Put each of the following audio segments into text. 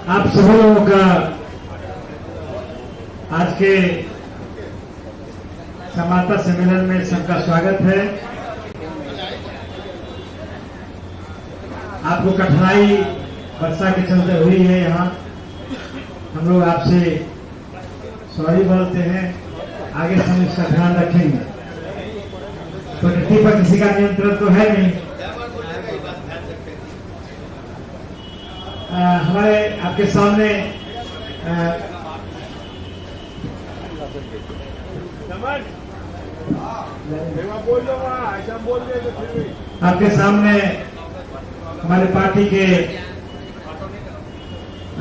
आप सभी लोगों का आज के संवाददाता सम्मेलन में सबका स्वागत है। आपको कठिनाई वर्षा के चलते हुई है, यहाँ हम लोग आपसे सॉरी बोलते हैं। आगे से हम इसका ध्यान रखेंगे। प्रकृति पर किसी का नियंत्रण तो है नहीं। हमारे आपके सामने हमारे पार्टी के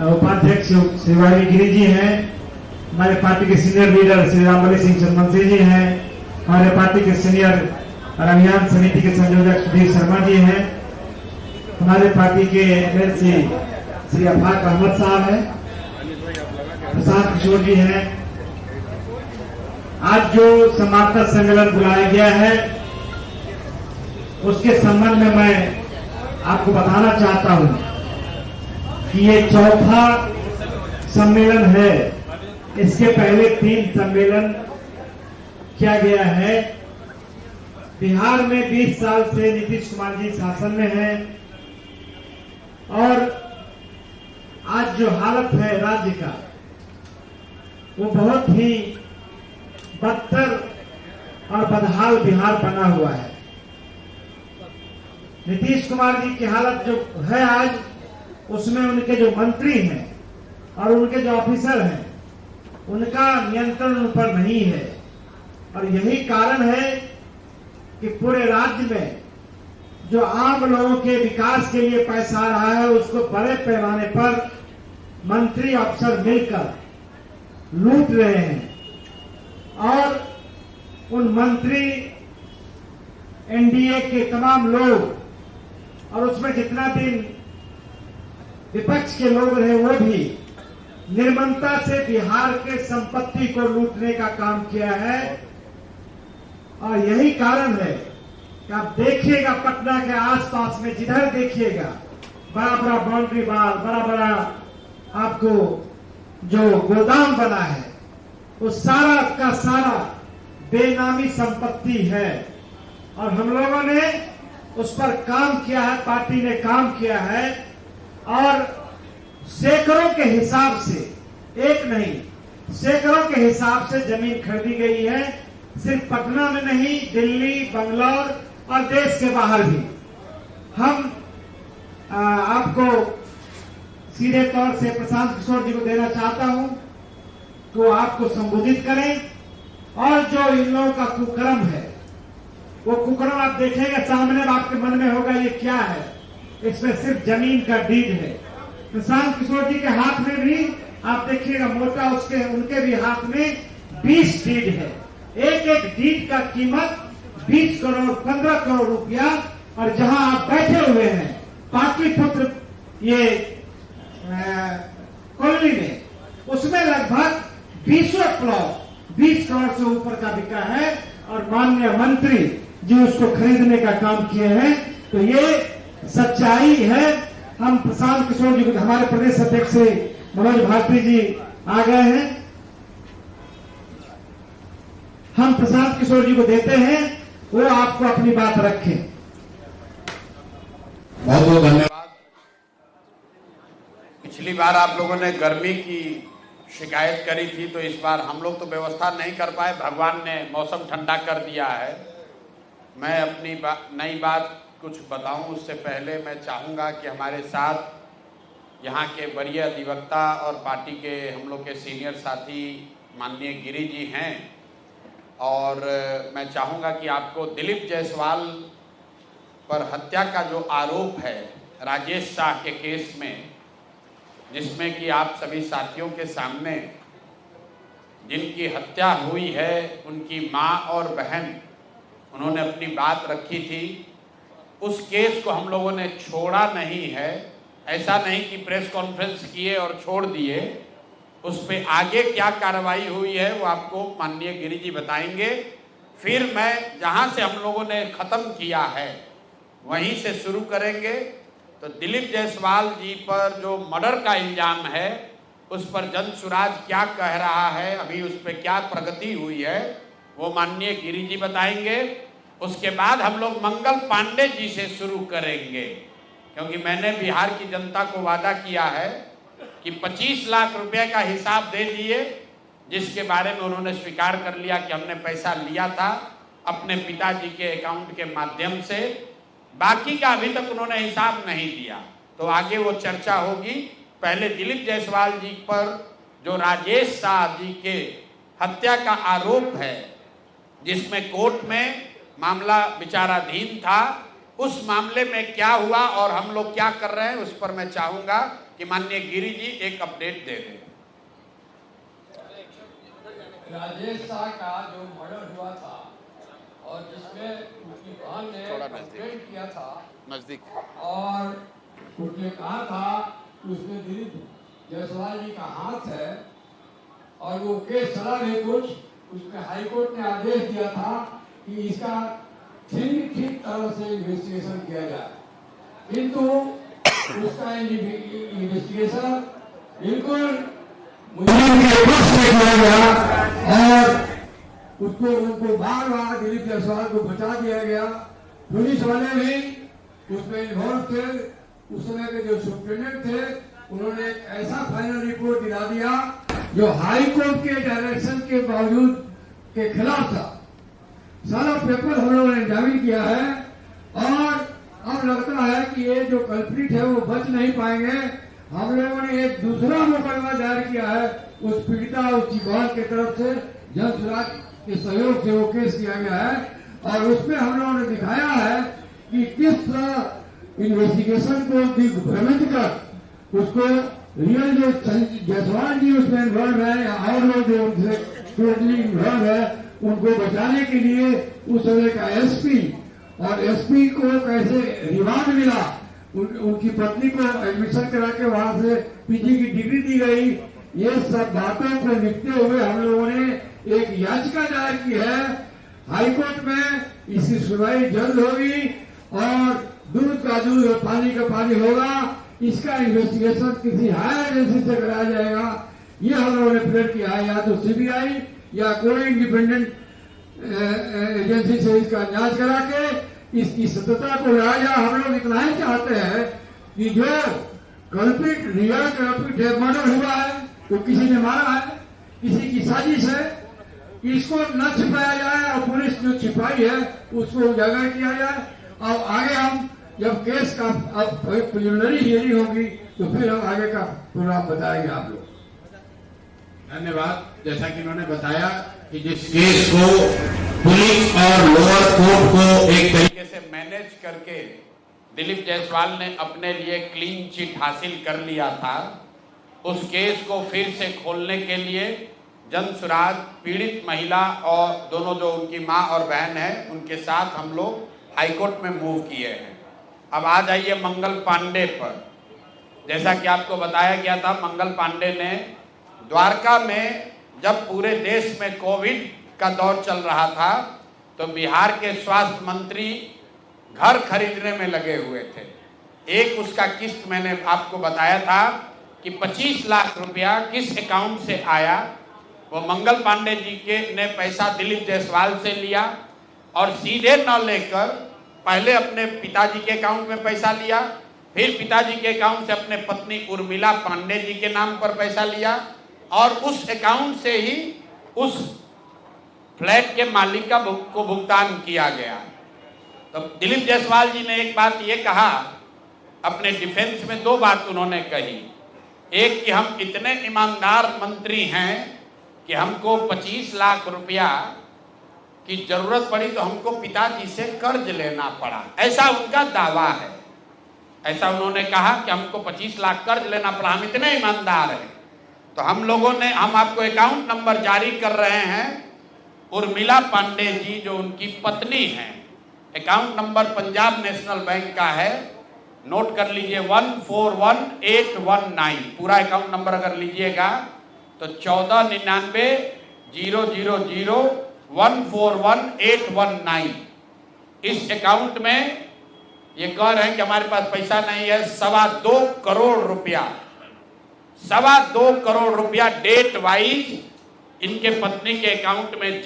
उपाध्यक्ष श्री वाई गिरी जी हैं, हमारे पार्टी के सीनियर लीडर श्री रामबली सिंह चंद्रवंशी जी हैं, हमारे पार्टी के सीनियर और अभियान समिति के संयोजक सुधीर शर्मा जी हैं, हमारे पार्टी के एमएलसी श्री अफाक अहमद साहब हैं, प्रशांत किशोर जी हैं। आज जो संवाददाता सम्मेलन बुलाया गया है उसके संबंध में मैं आपको बताना चाहता हूं कि ये चौथा सम्मेलन है। इसके पहले 3 सम्मेलन किया गया है। बिहार में 20 साल से नीतीश कुमार जी शासन में हैं और आज जो हालत है राज्य का वो बहुत ही बदतर और बदहाल बिहार बना हुआ है। नीतीश कुमार जी की हालत जो है आज, उसमें उनके जो मंत्री हैं और उनके जो ऑफिसर हैं उनका नियंत्रण उन पर नहीं है। और यही कारण है कि पूरे राज्य में जो आम लोगों के विकास के लिए पैसा आ रहा है उसको बड़े पैमाने पर मंत्री अफसर मिलकर लूट रहे हैं। और उन मंत्री, एनडीए के तमाम लोग और उसमें जितना दिन विपक्ष के लोग रहे वो भी निर्ममता से बिहार के संपत्ति को लूटने का काम किया है। और यही कारण है कि आप देखिएगा पटना के आसपास में जिधर देखिएगा बड़ा बड़ा बाउंड्री वाल, बड़ा बड़ा आपको जो गोदाम बना है वो सारा का सारा बेनामी संपत्ति है। और हम लोगों ने उस पर काम किया है, पार्टी ने काम किया है और सैकड़ों के हिसाब से, एक नहीं सैकड़ों के हिसाब से जमीन खरीदी गई है। सिर्फ पटना में नहीं, दिल्ली, बंगलौर और देश के बाहर भी। हम आपको सीधे तौर से प्रशांत किशोर जी को देना चाहता हूं तो आपको संबोधित करें। और जो इन लोगों का कुकर्म है वो कुकर्म आप देखेंगे सामने, आपके मन में होगा ये क्या है। इसमें सिर्फ जमीन का डीड है। प्रशांत किशोर जी के हाथ में भी आप देखिएगा मोटा, उनके भी हाथ में 20 डीड है। एक एक डीड का कीमत 20 करोड़ 15 करोड़ रुपया। और जहां आप बैठे हुए हैं पाटलिपुत्र ये कॉलोनी में, उसमें लगभग 20 प्लॉट 20 करोड़ से ऊपर का बिका है। और माननीय मंत्री जी उसको खरीदने का काम किए हैं। तो ये सच्चाई है। हम प्रशांत किशोर जी को, हमारे प्रदेश अध्यक्ष मनोज भारती जी आ गए हैं, हम प्रशांत किशोर जी को देते हैं, वो आपको अपनी बात रखें। बहुत बहुत धन्यवाद। पिछली बार आप लोगों ने गर्मी की शिकायत करी थी तो इस बार हम लोग तो व्यवस्था नहीं कर पाए। भगवान ने मौसम ठंडा कर दिया है। मैं अपनी नई बात कुछ बताऊं उससे पहले मैं चाहूँगा कि हमारे साथ यहाँ के वरीय अधिवक्ता और पार्टी के हम लोग के सीनियर साथी माननीय गिरी जी हैं। और मैं चाहूँगा कि आपको दिलीप जायसवाल पर हत्या का जो आरोप है राजेश शाह के केस में, जिसमें कि आप सभी साथियों के सामने जिनकी हत्या हुई है उनकी माँ और बहन, उन्होंने अपनी बात रखी थी। उस केस को हम लोगों ने छोड़ा नहीं है। ऐसा नहीं कि प्रेस कॉन्फ्रेंस किए और छोड़ दिए। उस पर आगे क्या कार्रवाई हुई है वो आपको माननीय गिरी जी बताएंगे। फिर मैं जहाँ से हम लोगों ने ख़त्म किया है वहीं से शुरू करेंगे तो दिलीप जायसवाल जी पर जो मर्डर का इल्जाम है उस पर जनसुराज क्या कह रहा है, अभी उस पर क्या प्रगति हुई है, वो माननीय गिरी जी बताएंगे। उसके बाद हम लोग मंगल पांडे जी से शुरू करेंगे, क्योंकि मैंने बिहार की जनता को वादा किया है कि 25 लाख रुपए का हिसाब दे दिए, जिसके बारे में उन्होंने स्वीकार कर लिया कि हमने पैसा लिया था अपने पिताजी के अकाउंट के माध्यम से। बाकी का अभी तक उन्होंने हिसाब नहीं दिया, तो आगे वो चर्चा होगी। पहले दिलीप जायसवाल जी पर जो राजेश शाह जी के हत्या का आरोप है, जिसमें कोर्ट में मामला विचाराधीन था, उस मामले में क्या हुआ और हम लोग क्या कर रहे हैं, उस पर मैं चाहूंगा कि माननीय गिरी जी एक अपडेट दे दें। राजेश शाह का जो मर्डर हुआ था और जिसमें उसकी बहन ने कंप्लेंट किया था नजदीक, और उसने कहा था कि उसमें दिलीप जायसवाल जी का हाथ है, और वो केस चला नहीं कुछ, उसमें हाईकोर्ट ने आदेश दिया था कि इसका ठीक तरह से इन्वेस्टिगेशन किया जाए, किंतु उसका इन्वेस्टिगेशन बिल्कुल मुजरिम के पक्ष में किया गया और उनको बार बार दिलीप जायसवाल को बचा दिया गया। पुलिस वाले भी उसमें इन्वॉल्व थे। उस समय के जो सुप्रीटेंडेंट थे उन्होंने एक ऐसा फाइनल रिपोर्ट दिला दिया जो हाई कोर्ट के डायरेक्शन के बावजूद के खिलाफ था। सारा पेपर हम लोगों ने एग्जामिन किया है और अब लगता है कि ये जो कल्प्रिट है वो बच नहीं पाएंगे। हम लोगों ने एक दूसरा मुकदमा दायर किया है उस पीड़िता उसकी बहन की तरफ से, जनसुराज के सहयोग से वो केस किया गया है और उसमें हम लोगों ने दिखाया है कि किस तरह इन्वेस्टिगेशन को दिग्भ्रमित कर उसको रियल जो जायसवाल जी उसमें इन्वॉल्व है और लोग जो उनसे टोटली इन्वॉल्व है उनको बचाने के लिए उस समय का एसपी और एसपी को कैसे रिमांड मिला, उनकी पत्नी को एडमिशन करा के वहां से पीजी की डिग्री दी गई। ये सब बातों को लिखते हुए हम लोगों ने एक याचिका दायर की है हाईकोर्ट में। इसकी सुनवाई जल्द होगी और दूध का दूध और पानी का पानी होगा। इसका इन्वेस्टिगेशन किसी हायर एजेंसी से कराया जाएगा, ये हम लोगों ने प्रेयर किया है, या तो सीबीआई या कोई इंडिपेंडेंट एजेंसी से इसका जांच करा के इसकी सत्यता को लाया जाए। हम लोग इतना ही चाहते हैं कि जो कल्पित रियल कल्पित है, मर्डर हुआ है तो किसी ने मारा है, किसी की साजिश है, इसको न छिपाया जाए और पुलिस जो छिपाई है उसको उजागर किया जाए। और आगे हम जब केस का अब प्रिलिमिनरी हियरिंग होगी तो फिर हम आगे का प्रोग्राम बताएंगे आप लोग। धन्यवाद। जैसा कि उन्होंने बताया कि जिस केस को पुलिस और लोअर कोर्ट को एक तरीके से मैनेज करके दिलीप जायसवाल ने अपने लिए क्लीन चिट हासिल कर लिया था, उस केस को फिर से खोलने के लिए जनसुराज पीड़ित महिला और दोनों जो उनकी मां और बहन है उनके साथ हम लोग हाईकोर्ट में मूव किए हैं। अब आ जाइए मंगल पांडे पर। जैसा कि आपको बताया गया था, मंगल पांडे ने द्वारका में जब पूरे देश में कोविड का दौर चल रहा था तो बिहार के स्वास्थ्य मंत्री घर खरीदने में लगे हुए थे। एक उसका किस्त मैंने आपको बताया था कि 25 लाख रुपया किस अकाउंट से आया, वो मंगल पांडे जी के ने पैसा दिलीप जायसवाल से लिया और सीधे न लेकर पहले अपने पिताजी के अकाउंट में पैसा लिया, फिर पिताजी के अकाउंट से अपने पत्नी उर्मिला पांडे जी के नाम पर पैसा लिया और उस अकाउंट से ही उस फ्लैट के मालिक को भुगतान किया गया। तो दिलीप जायसवाल जी ने एक बात ये कहा, अपने डिफेंस में दो बात उन्होंने कही। एक कि हम इतने ईमानदार मंत्री हैं कि हमको 25 लाख रुपया की जरूरत पड़ी तो हमको पिताजी से कर्ज लेना पड़ा, ऐसा उनका दावा है। ऐसा उन्होंने कहा कि हमको 25 लाख कर्ज लेना पड़ा, हम इतने ईमानदार हैं। तो हम आपको अकाउंट नंबर जारी कर रहे हैं। उर्मिला पांडे जी जो उनकी पत्नी हैं, account number Punjab national bank का है, नोट कर लीजिए 141819। पूरा अकाउंट नंबर अगर लीजिएगा तो 14990001411819। इस अकाउंट में ये कह रहे हैं कि हमारे पास पैसा नहीं है। 2.25 करोड़ रुपया, 2.25 करोड़ रुपया डेट वाइज इनके पत्नी के अकाउंट में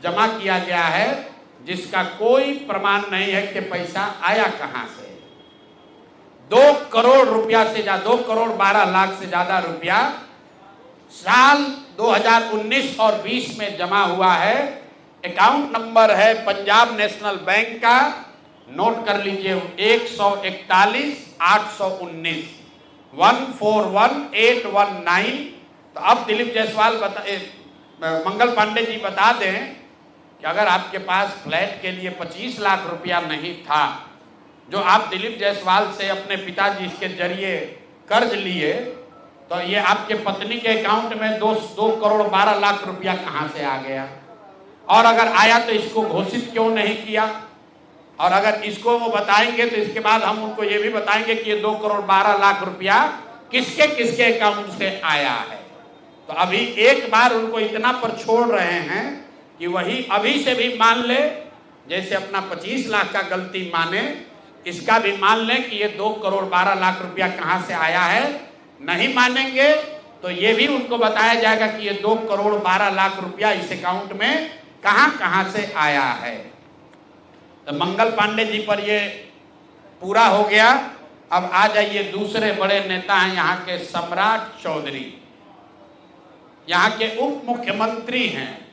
जमा किया गया है, जिसका कोई प्रमाण नहीं है कि पैसा आया कहां से। 2 करोड़ रुपया से ज्यादा, 2 करोड़ 12 लाख से ज्यादा रुपया साल 2019 और 20 में जमा हुआ है। अकाउंट नंबर है पंजाब नेशनल बैंक का, नोट कर लीजिए, 141-819 141819। तो अब दिलीप जायसवाल मंगल पांडे जी बता दें कि अगर आपके पास फ्लैट के लिए 25 लाख रुपया नहीं था, जो आप दिलीप जायसवाल से अपने पिताजी के जरिए कर्ज लिए, तो ये आपके पत्नी के अकाउंट में 2 करोड़ 12 लाख रुपया कहां से आ गया? और अगर आया तो इसको घोषित क्यों नहीं किया? और अगर इसको वो बताएंगे तो इसके बाद हम उनको ये भी बताएंगे कि ये 2 करोड़ 12 लाख रुपया किसके किसके अकाउंट से आया है। तो अभी एक बार उनको इतना पर छोड़ रहे हैं कि वही अभी से भी मान ले, जैसे अपना 25 लाख का गलती माने, इसका भी मान लें कि ये 2 करोड़ 12 लाख रुपया कहां से आया है। नहीं मानेंगे तो ये भी उनको बताया जाएगा कि ये 2 करोड़ 12 लाख रुपया इस अकाउंट में कहां कहां से आया है। तो मंगल पांडे जी पर ये पूरा हो गया। अब आ जाइए, दूसरे बड़े नेता हैं यहाँ के सम्राट चौधरी, यहाँ के उप मुख्यमंत्री हैं।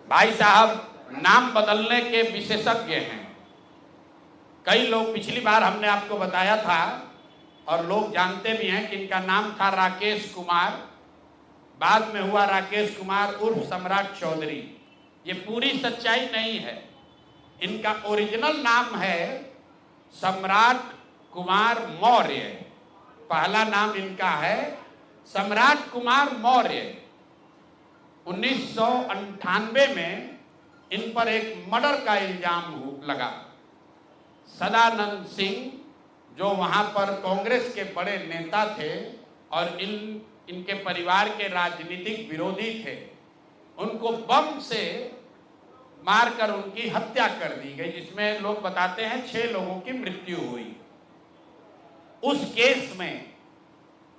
भाई साहब नाम बदलने के विशेषज्ञ हैं। कई लोग, पिछली बार हमने आपको बताया था और लोग जानते भी हैं कि इनका नाम था राकेश कुमार, बाद में हुआ राकेश कुमार उर्फ सम्राट चौधरी। ये पूरी सच्चाई नहीं है। इनका ओरिजिनल नाम है सम्राट कुमार मौर्य। पहला नाम इनका है सम्राट कुमार मौर्य। 1998 में इन पर एक मर्डर का इल्जाम लगा। सदानंद सिंह जो वहां पर कांग्रेस के बड़े नेता थे और इनके परिवार के राजनीतिक विरोधी थे, उनको बम से मारकर उनकी हत्या कर दी गई, जिसमें लोग बताते हैं 6 लोगों की मृत्यु हुई। उस केस में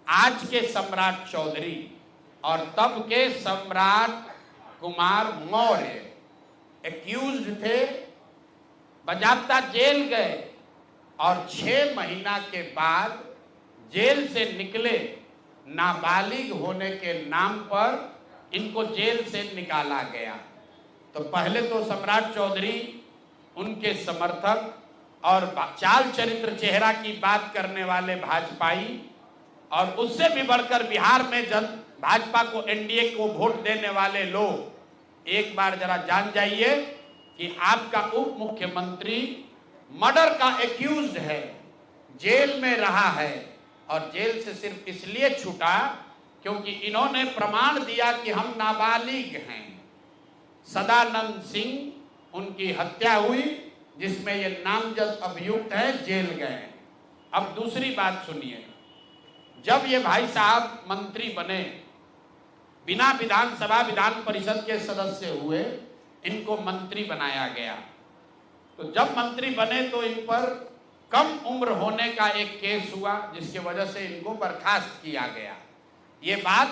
आज के सम्राट चौधरी और तब के सम्राट कुमार मौर्य एक्यूज्ड थे, बजाबता जेल गए और 6 महीना के बाद जेल से निकले। नाबालिग होने के नाम पर इनको जेल से निकाला गया। तो पहले तो सम्राट चौधरी, उनके समर्थक और चाल चरित्र चेहरा की बात करने वाले भाजपाई, और उससे भी बढ़कर बिहार में भाजपा को, एनडीए को वोट देने वाले लोग, एक बार जरा जान जाइए कि आपका उप मुख्यमंत्री मर्डर का एक्यूज्ड है, जेल में रहा है, और जेल से सिर्फ इसलिए छूटा क्योंकि इन्होंने प्रमाण दिया कि हम नाबालिग हैं। सदानंद सिंह, उनकी हत्या हुई, जिसमें ये नामजद अभियुक्त है, जेल गए। अब दूसरी बात सुनिए, जब ये भाई साहब मंत्री बने, बिना विधानसभा विधान परिषद के सदस्य हुए, इनको मंत्री बनाया गया। तो जब मंत्री बने तो इन पर कम उम्र होने का एक केस हुआ, जिसकी वजह से इनको बर्खास्त किया गया। ये बात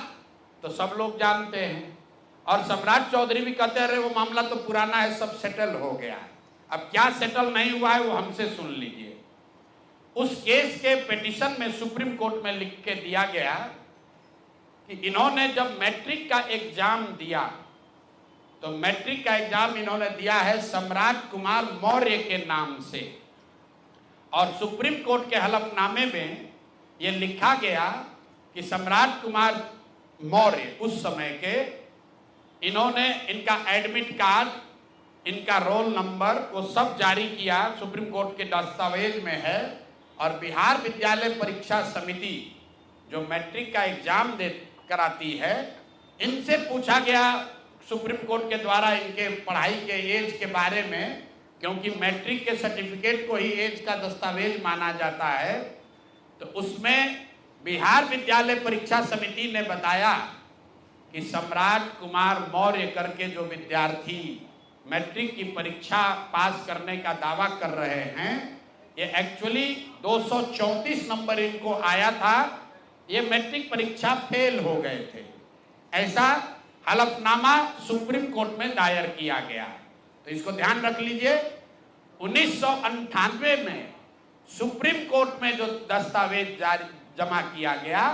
तो सब लोग जानते हैं, और सम्राट चौधरी भी कहते रहे वो मामला तो पुराना है, सब सेटल हो गया है। अब क्या सेटल नहीं हुआ है वो हमसे सुन लीजिए। उस केस के पिटीशन में सुप्रीम कोर्ट में लिख के दिया गया कि इन्होंने जब मैट्रिक का एग्जाम दिया, तो मैट्रिक का एग्जाम इन्होंने दिया है सम्राट कुमार मौर्य के नाम से, और सुप्रीम कोर्ट के हलफनामे में यह लिखा गया कि सम्राट कुमार मौर्य उस समय के, इन्होंने इनका एडमिट कार्ड, इनका रोल नंबर, वो सब जारी किया, सुप्रीम कोर्ट के दस्तावेज में है। और बिहार विद्यालय परीक्षा समिति जो मैट्रिक का एग्जाम कराती है, इनसे पूछा गया सुप्रीम कोर्ट के द्वारा इनके पढ़ाई के एज के बारे में, क्योंकि मैट्रिक के सर्टिफिकेट को ही एज का दस्तावेज माना जाता है। तो उसमें बिहार विद्यालय परीक्षा समिति ने बताया कि सम्राट कुमार मौर्य करके जो विद्यार्थी मैट्रिक की परीक्षा पास करने का दावा कर रहे हैं, ये एक्चुअली 234 नंबर इनको आया था, ये मैट्रिक परीक्षा फेल हो गए थे, ऐसा हलफनामा सुप्रीम कोर्ट में दायर किया गया। तो इसको ध्यान रख लीजिए। 1998 में सुप्रीम कोर्ट में जो दस्तावेज जमा किया गया,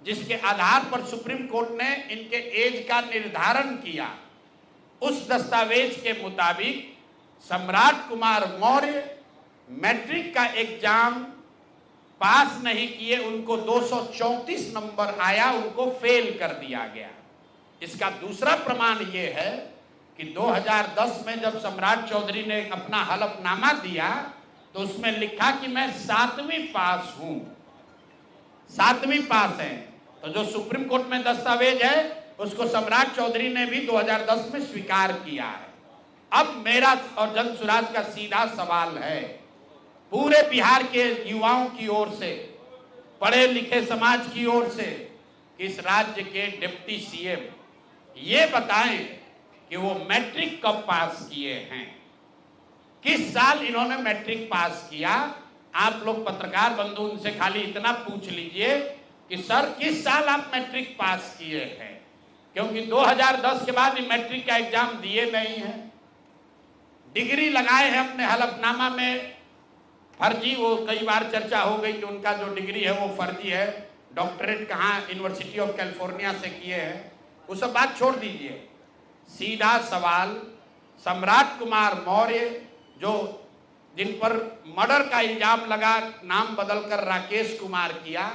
जिसके आधार पर सुप्रीम कोर्ट ने इनके एज का निर्धारण किया, उस दस्तावेज के मुताबिक सम्राट कुमार मौर्य मैट्रिक का एग्जाम पास नहीं किए, उनको 234 नंबर आया, उनको फेल कर दिया गया। इसका दूसरा प्रमाण यह है कि 2010 में जब सम्राट चौधरी ने अपना हलफनामा दिया तो उसमें लिखा कि मैं 7वीं पास हूं, 7वीं पास है। तो जो सुप्रीम कोर्ट में दस्तावेज है उसको सम्राट चौधरी ने भी 2010 में स्वीकार किया है। अब मेरा और जन सुराज का सीधा सवाल है पूरे बिहार के युवाओं की ओर से, पढ़े लिखे समाज की ओर से, कि इस राज्य के डिप्टी सीएम ये बताएं कि वो मैट्रिक कब पास किए हैं, किस साल इन्होंने मैट्रिक पास किया। आप लोग पत्रकार बंधु उनसे खाली इतना पूछ लीजिए कि सर किस साल आप मैट्रिक पास किए हैं, क्योंकि 2010 के बाद मैट्रिक का एग्जाम दिए नहीं है, डिग्री लगाए हैं अपने हलफनामा में फर्जी। वो कई बार चर्चा हो गई कि उनका जो डिग्री है वो फर्जी है, डॉक्टरेट कहाँ यूनिवर्सिटी ऑफ कैलिफोर्निया से किए हैं, वो सब बात छोड़ दीजिए। सीधा सवाल, सम्राट कुमार मौर्य जो जिन पर मर्डर का इल्जाम लगा, नाम बदलकर राकेश कुमार किया,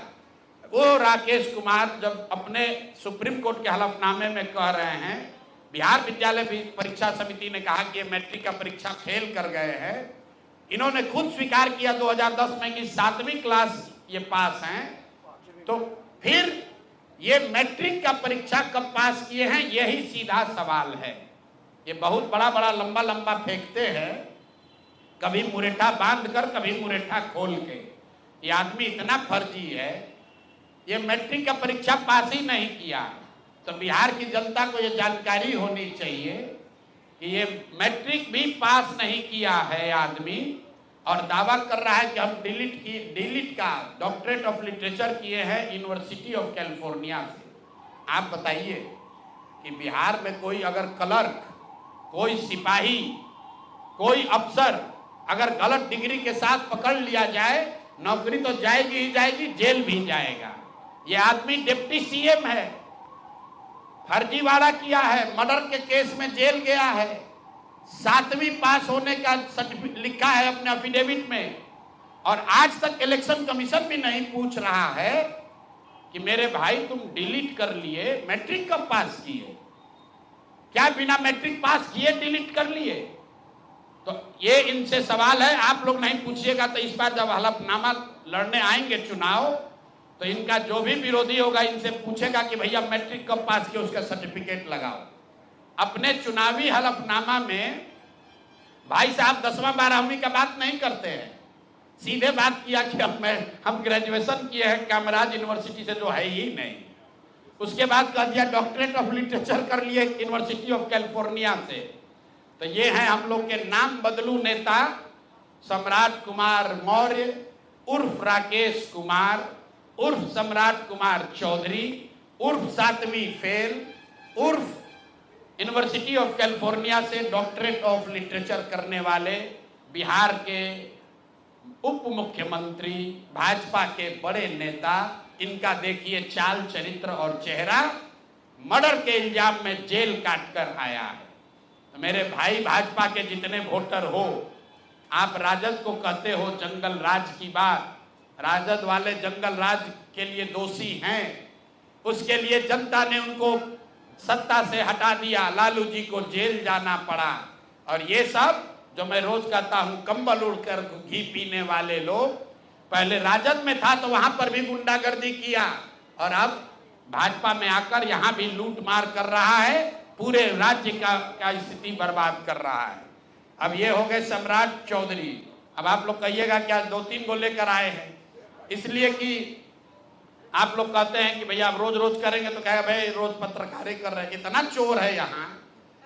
वो राकेश कुमार जब अपने सुप्रीम कोर्ट के हलफनामे में कह रहे हैं, बिहार विद्यालय परीक्षा समिति ने कहा कि ये मैट्रिक का परीक्षा फेल कर गए हैं, इन्होंने खुद स्वीकार किया 2010 में कि 7वीं क्लास ये पास हैं, तो फिर ये मैट्रिक का परीक्षा कब पास किए हैं, यही सीधा सवाल है। ये बहुत बड़ा बड़ा लंबा लंबा फेंकते हैं, कभी मुरेठा बांध कर कभी मुरेठा खोल के। ये आदमी इतना फर्जी है, ये मैट्रिक का परीक्षा पास ही नहीं किया। तो बिहार की जनता को ये जानकारी होनी चाहिए कि ये मैट्रिक भी पास नहीं किया है आदमी, और दावा कर रहा है कि हम डिलीट का डॉक्टरेट ऑफ लिटरेचर किए हैं यूनिवर्सिटी ऑफ कैलिफोर्निया से। आप बताइए कि बिहार में कोई अगर क्लर्क, कोई सिपाही, कोई अफसर अगर गलत डिग्री के साथ पकड़ लिया जाए, नौकरी तो जाएगी ही जाएगी, जेल भी जाएगा। ये आदमी डिप्टी सीएम है, फर्जीवाड़ा किया है, मर्डर के केस में जेल गया है, 7वीं पास होने का सर्टिफिकेट लिखा है अपने एफिडेविट में, और आज तक इलेक्शन कमीशन भी नहीं पूछ रहा है कि मेरे भाई तुम डिलीट कर लिए, मैट्रिक कब पास किए, क्या बिना मैट्रिक पास किए डिलीट कर लिए। तो ये इनसे सवाल है, आप लोग नहीं पूछिएगा तो इस बार जब हलफनामा लड़ने आएंगे चुनाव, तो इनका जो भी विरोधी होगा इनसे पूछेगा कि भैया मैट्रिक कब पास किया, उसका सर्टिफिकेट लगाओ। अपने चुनावी हलफनामा में भाई साहब 10वां 12वीं का बात नहीं करते हैं, सीधे बात किया कि हम ग्रेजुएशन किए हैं कामराज यूनिवर्सिटी से, जो है ही नहीं। उसके बाद कह दिया डॉक्टरेट ऑफ लिटरेचर कर लिए यूनिवर्सिटी ऑफ कैलिफोर्निया से। तो ये हैं हम लोग के नाम बदलू नेता सम्राट कुमार मौर्य उर्फ राकेश कुमार उर्फ सम्राट कुमार चौधरी उर्फ 7वीं फेल उर्फ यूनिवर्सिटी ऑफ कैलिफोर्निया से डॉक्टरेट ऑफ लिटरेचर करने वाले बिहार के उप मुख्यमंत्री, भाजपा के बड़े नेता। इनका देखिए चाल चरित्र और चेहरा, मर्डर के इल्जाम में जेल काट कर आया है। तो मेरे भाई भाजपा के जितने वोटर हो, आप राजद को कहते हो जंगल राज की बात, राजद वाले जंगल राज के लिए दोषी हैं, उसके लिए जनता ने उनको सत्ता से हटा दिया, लालू जी को जेल जाना पड़ा। और ये सब जो मैं रोज कहता हूं कंबल उड़कर घी पीने वाले लोग, पहले राजद में था तो वहां पर भी गुंडागर्दी किया, और अब भाजपा में आकर यहां भी लूट मार कर रहा है, पूरे राज्य का स्थिति बर्बाद कर रहा है। अब ये हो गए सम्राट चौधरी। अब आप लोग कहिएगा क्या 2-3 को लेकर आए हैं, इसलिए कि आप लोग कहते हैं कि भैया आप रोज रोज करेंगे तो कहेगा भाई रोज पत्रकारी कर रहे हैं। इतना चोर है यहाँ,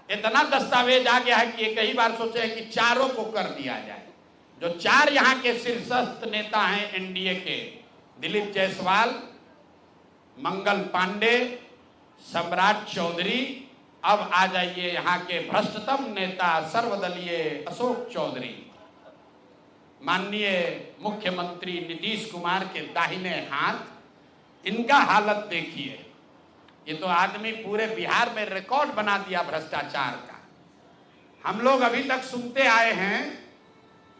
इतना दस्तावेज आ गया है कि एक ही बार सोचे कि चारों को कर दिया जाए। जो 4 यहाँ के शीर्षस्थ नेता हैं एनडीए के, दिलीप जायसवाल, मंगल पांडे, सम्राट चौधरी, अब आ जाइए यहाँ के भ्रष्टतम नेता सर्वदलीय अशोक चौधरी, माननीय मुख्यमंत्री नीतीश कुमार के दाहिने हाथ। इनका हालत देखिए, ये तो आदमी पूरे बिहार में रिकॉर्ड बना दिया भ्रष्टाचार का। हम लोग अभी तक सुनते आए हैं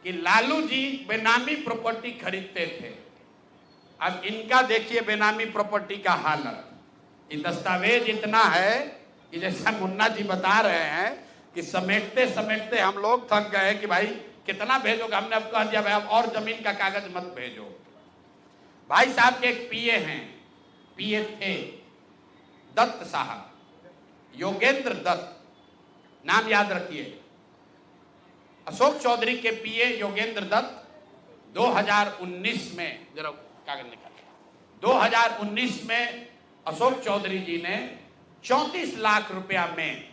कि लालू जी बेनामी प्रॉपर्टी खरीदते थे, अब इनका देखिए बेनामी प्रॉपर्टी का हालत। ये दस्तावेज इतना है कि जैसा मुन्ना जी बता रहे हैं कि समेटते समेटते हम लोग थक गए कि भाई कितना भेजोगे। हमने अब कह दिया भाई अब और जमीन का कागज मत भेजो। भाई साहब के एक पीए हैं, पीए थे दत्त साहब, योगेंद्र दत्त, नाम याद रखिए। अशोक चौधरी के पीए योगेंद्र दत्त 2019 में, जरा कागज निकाल, 2019 में अशोक चौधरी जी ने 34 लाख रुपया में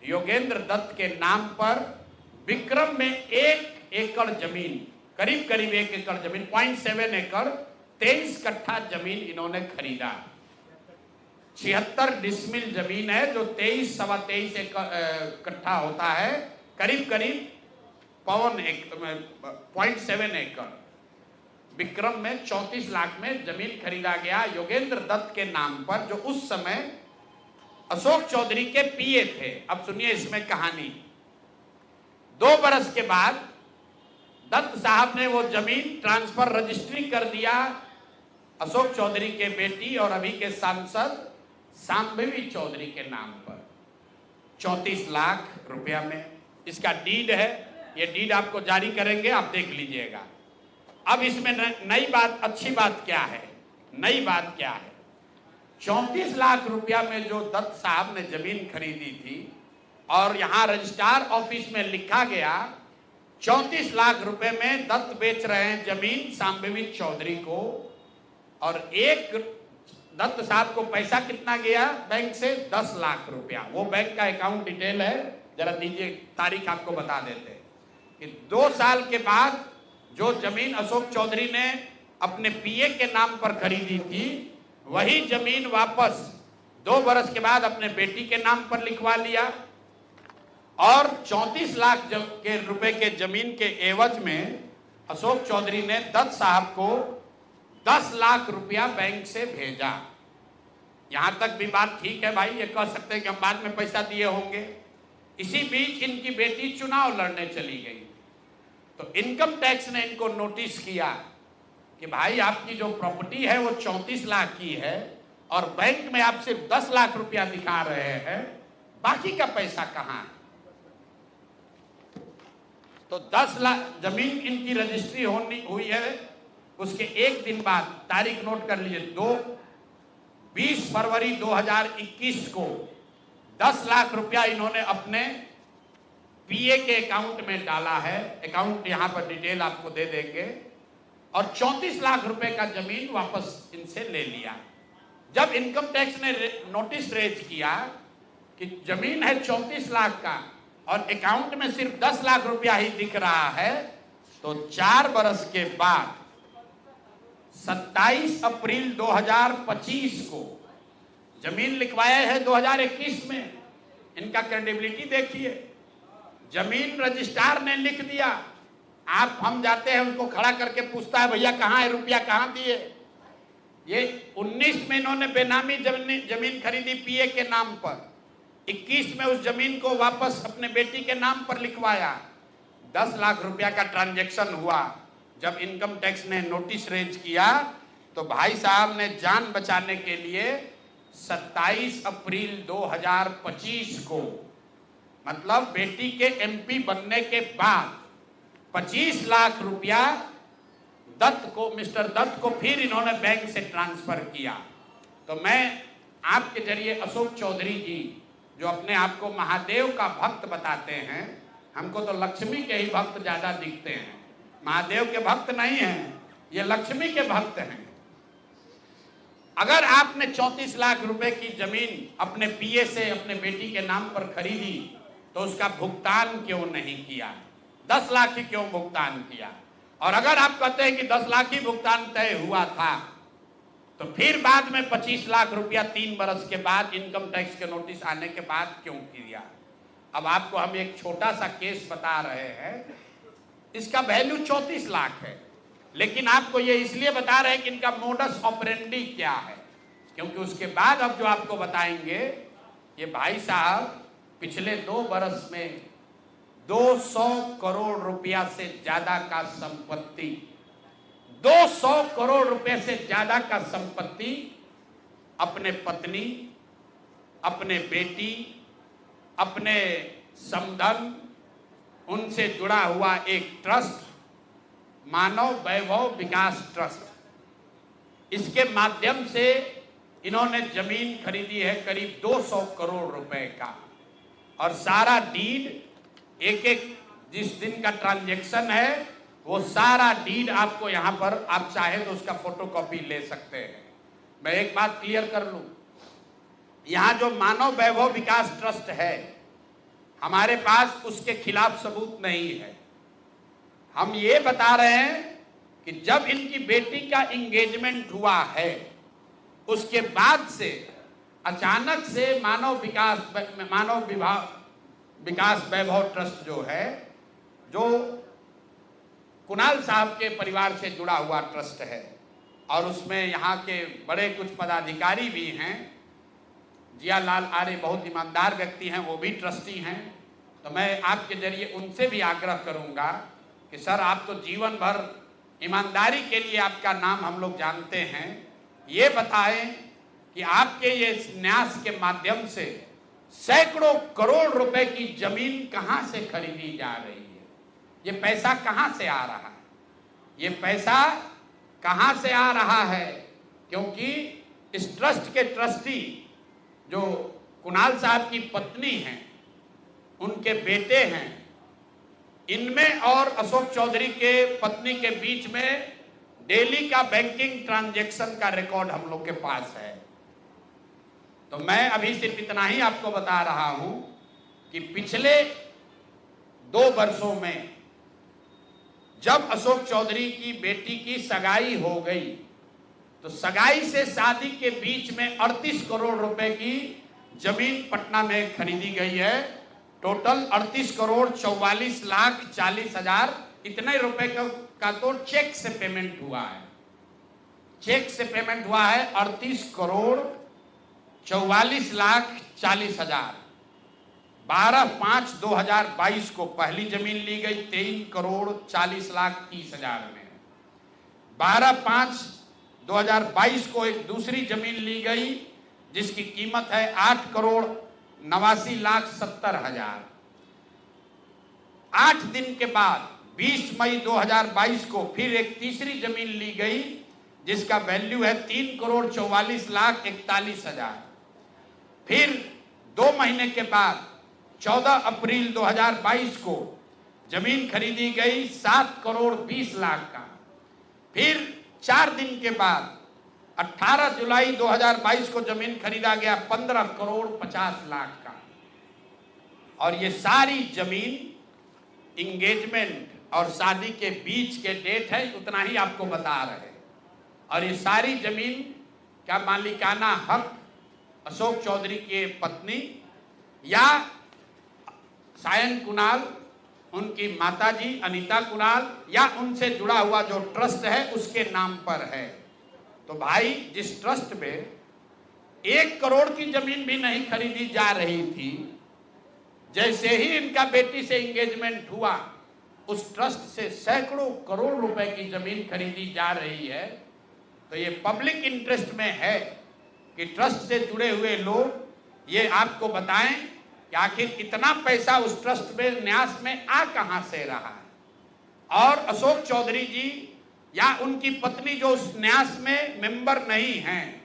योगेंद्र दत्त के नाम पर विक्रम में 1 एकड़ जमीन, करीब करीब 1 एकड़ जमीन, 0.7 एकड़, 23 कट्ठा जमीन इन्होंने खरीदा। 76 डिसमिल जमीन है जो 23-23.25 कट्ठा होता है, करीब करीब 0.7 एकड़। विक्रम में 34 लाख में जमीन खरीदा गया योगेंद्र दत्त के नाम पर, जो उस समय अशोक चौधरी के पीए थे। अब सुनिए इसमें कहानी। 2 बरस के बाद दत्त साहब ने वो जमीन ट्रांसफर रजिस्ट्री कर दिया अशोक चौधरी के बेटी और अभी के सांसद शांभवी चौधरी के नाम पर 34 लाख रुपया में। इसका डीड है, ये डीड आपको जारी करेंगे, आप देख लीजिएगा। अब इसमें नई बात, अच्छी बात क्या है, नई बात क्या है, 34 लाख रुपया में जो दत्त साहब ने जमीन खरीदी थी और यहां रजिस्ट्रार ऑफिस में लिखा गया 34 लाख रुपए में दत्त बेच रहे हैं जमीन शांभवी चौधरी को, और एक दत्त साहब को पैसा कितना गया बैंक से, 10 लाख रुपया। वो बैंक का अकाउंट डिटेल है, जरा दीजिए, तारीख आपको बता देते हैं कि 2 साल के बाद जो जमीन अशोक चौधरी ने अपने पीए के नाम पर खरीदी थी, वही जमीन वापस 2 बरस के बाद अपने बेटी के नाम पर लिखवा लिया, और 34 लाख के रुपए के जमीन के एवज में अशोक चौधरी ने दत्त साहब को 10 लाख रुपया बैंक से भेजा। यहां तक भी बात ठीक है भाई, ये कह सकते हैं कि हम बाद में पैसा दिए होंगे। इसी बीच इनकी बेटी चुनाव लड़ने चली गई, तो इनकम टैक्स ने इनको नोटिस किया कि भाई आपकी जो प्रॉपर्टी है वो 34 लाख की है और बैंक में आप सिर्फ 10 लाख रुपया दिखा रहे हैं, बाकी का पैसा कहां है। तो 10 लाख जमीन इनकी रजिस्ट्री हुई है, उसके एक दिन बाद, तारीख नोट कर लीजिए, 20 फरवरी 2021 को 10 लाख रुपया इन्होंने अपने पीए के अकाउंट में डाला है। अकाउंट यहां पर डिटेल आपको दे देंगे, और 34 लाख रुपए का जमीन वापस इनसे ले लिया। जब इनकम टैक्स ने नोटिस रेज किया कि जमीन है 34 लाख का और अकाउंट में सिर्फ 10 लाख रुपया ही दिख रहा है, तो 4 बरस के बाद 27 अप्रैल 2025 को जमीन लिखवाया है 2021 में। इनका क्रेडिबिलिटी देखिए, जमीन रजिस्ट्रार ने लिख दिया, आप हम जाते हैं उसको खड़ा करके पूछता है भैया कहाँ है रुपया, कहाँ दिए। ये 19 में इन्होंने बेनामी जमीन खरीदी पीए के नाम पर, 21 में उस जमीन को वापस अपने बेटी के नाम पर लिखवाया, 10 लाख रुपया का ट्रांजैक्शन हुआ। जब इनकम टैक्स ने नोटिस रेज किया तो भाई साहब ने जान बचाने के लिए 27 अप्रैल 2025 को, मतलब बेटी के एमपी बनने के बाद 25 लाख रुपया दत्त को, मिस्टर दत्त को फिर इन्होंने बैंक से ट्रांसफर किया। तो मैं आपके जरिए अशोक चौधरी जी, जो अपने आप को महादेव का भक्त बताते हैं, हमको तो लक्ष्मी के ही भक्त ज्यादा दिखते हैं, महादेव के भक्त नहीं हैं, ये लक्ष्मी के भक्त हैं। अगर आपने 34 लाख रुपए की जमीन अपने पीए से अपने बेटी के नाम पर खरीदी तो उसका भुगतान क्यों नहीं किया, 10 लाख ही क्यों भुगतान किया। और अगर आप कहते हैं कि 10 लाख ही भुगतान तय हुआ था, तो फिर बाद में 25 लाख रुपया 3 बरस के बाद इनकम टैक्स के नोटिस आने के बाद क्यों किया? अब आपको हम एक छोटा सा केस बता रहे हैं, इसका वैल्यू 34 लाख है, लेकिन आपको ये इसलिए बता रहे हैं कि इनका मोडस ऑपरेंडी क्या है, क्योंकि उसके बाद अब जो आपको बताएंगे, ये भाई साहब पिछले 2 बरस में 200 करोड़ रुपया से ज्यादा का संपत्ति, 200 करोड़ रुपए से ज्यादा का संपत्ति अपने पत्नी, अपने बेटी, अपने समधन, उनसे जुड़ा हुआ एक ट्रस्ट, मानव वैभव विकास ट्रस्ट, इसके माध्यम से इन्होंने जमीन खरीदी है करीब 200 करोड़ रुपए का। और सारा डीड एक एक जिस दिन का ट्रांजैक्शन है वो सारा डीड आपको यहां पर, आप चाहे तो उसका फोटोकॉपी ले सकते हैं। मैं एक बात क्लियर कर लूं, यहां जो मानव वैभव विकास ट्रस्ट है, हमारे पास उसके खिलाफ सबूत नहीं है। हम ये बता रहे हैं कि जब इनकी बेटी का एंगेजमेंट हुआ है, उसके बाद से अचानक से मानव विकास वैभव ट्रस्ट जो है, जो कुणाल साहब के परिवार से जुड़ा हुआ ट्रस्ट है, और उसमें यहाँ के बड़े कुछ पदाधिकारी भी हैं, जियालाल आर्य बहुत ईमानदार व्यक्ति हैं, वो भी ट्रस्टी हैं। तो मैं आपके जरिए उनसे भी आग्रह करूंगा कि सर, आप तो जीवन भर ईमानदारी के लिए आपका नाम हम लोग जानते हैं, ये बताएं कि आपके ये न्यास के माध्यम से सैकड़ों करोड़ रुपए की जमीन कहां से खरीदी जा रही है, ये पैसा कहां से आ रहा है, ये पैसा कहां से आ रहा है? क्योंकि इस ट्रस्ट के ट्रस्टी जो कुणाल साहब की पत्नी हैं, उनके बेटे हैं, इनमें और अशोक चौधरी के पत्नी के बीच में डेली का बैंकिंग ट्रांजैक्शन का रिकॉर्ड हम लोग के पास है। तो मैं अभी सिर्फ इतना ही आपको बता रहा हूं कि पिछले 2 वर्षों में जब अशोक चौधरी की बेटी की सगाई हो गई, तो सगाई से शादी के बीच में 38 करोड़ रुपए की जमीन पटना में खरीदी गई है। टोटल 38 करोड़ 44 लाख 40 हजार इतने रुपए का तो चेक से पेमेंट हुआ है। चेक से पेमेंट हुआ है 38 करोड़ 44 लाख 40 हजार। 12/5/2022 को पहली जमीन ली गई 23 करोड़ 40 लाख 30 हजार में। 12/5/2022 को एक दूसरी जमीन ली गई जिसकी कीमत है 8 करोड़ 89 लाख 70 हजार। 8 दिन के बाद 20 मई 2022 को फिर एक तीसरी जमीन ली गई जिसका वैल्यू है 3 करोड़ 44 लाख 41 हजार। फिर 2 महीने के बाद 14 अप्रैल 2022 को जमीन खरीदी गई 7 करोड़ 20 लाख का। फिर 4 दिन के बाद 18 जुलाई 2022 को जमीन खरीदा गया 15 करोड़ 50 लाख का। और ये सारी जमीन इंगेजमेंट और शादी के बीच के डेट है, उतना ही आपको बता रहे हैं। और ये सारी जमीन का मालिकाना हक अशोक चौधरी के पत्नी या सायन कुणाल, उनकी माताजी अनीता कुणाल या उनसे जुड़ा हुआ जो ट्रस्ट है उसके नाम पर है। तो भाई, जिस ट्रस्ट में 1 करोड़ की जमीन भी नहीं खरीदी जा रही थी, जैसे ही इनका बेटी से एंगेजमेंट हुआ, उस ट्रस्ट से सैकड़ों करोड़ रुपए की जमीन खरीदी जा रही है। तो ये पब्लिक इंटरेस्ट में है कि ट्रस्ट से जुड़े हुए लोग ये आपको बताएं कि आखिर इतना पैसा उस ट्रस्ट में न्यास में आ कहां से रहा है। और अशोक चौधरी जी या उनकी पत्नी जो उस न्यास में मेंबर नहीं हैं,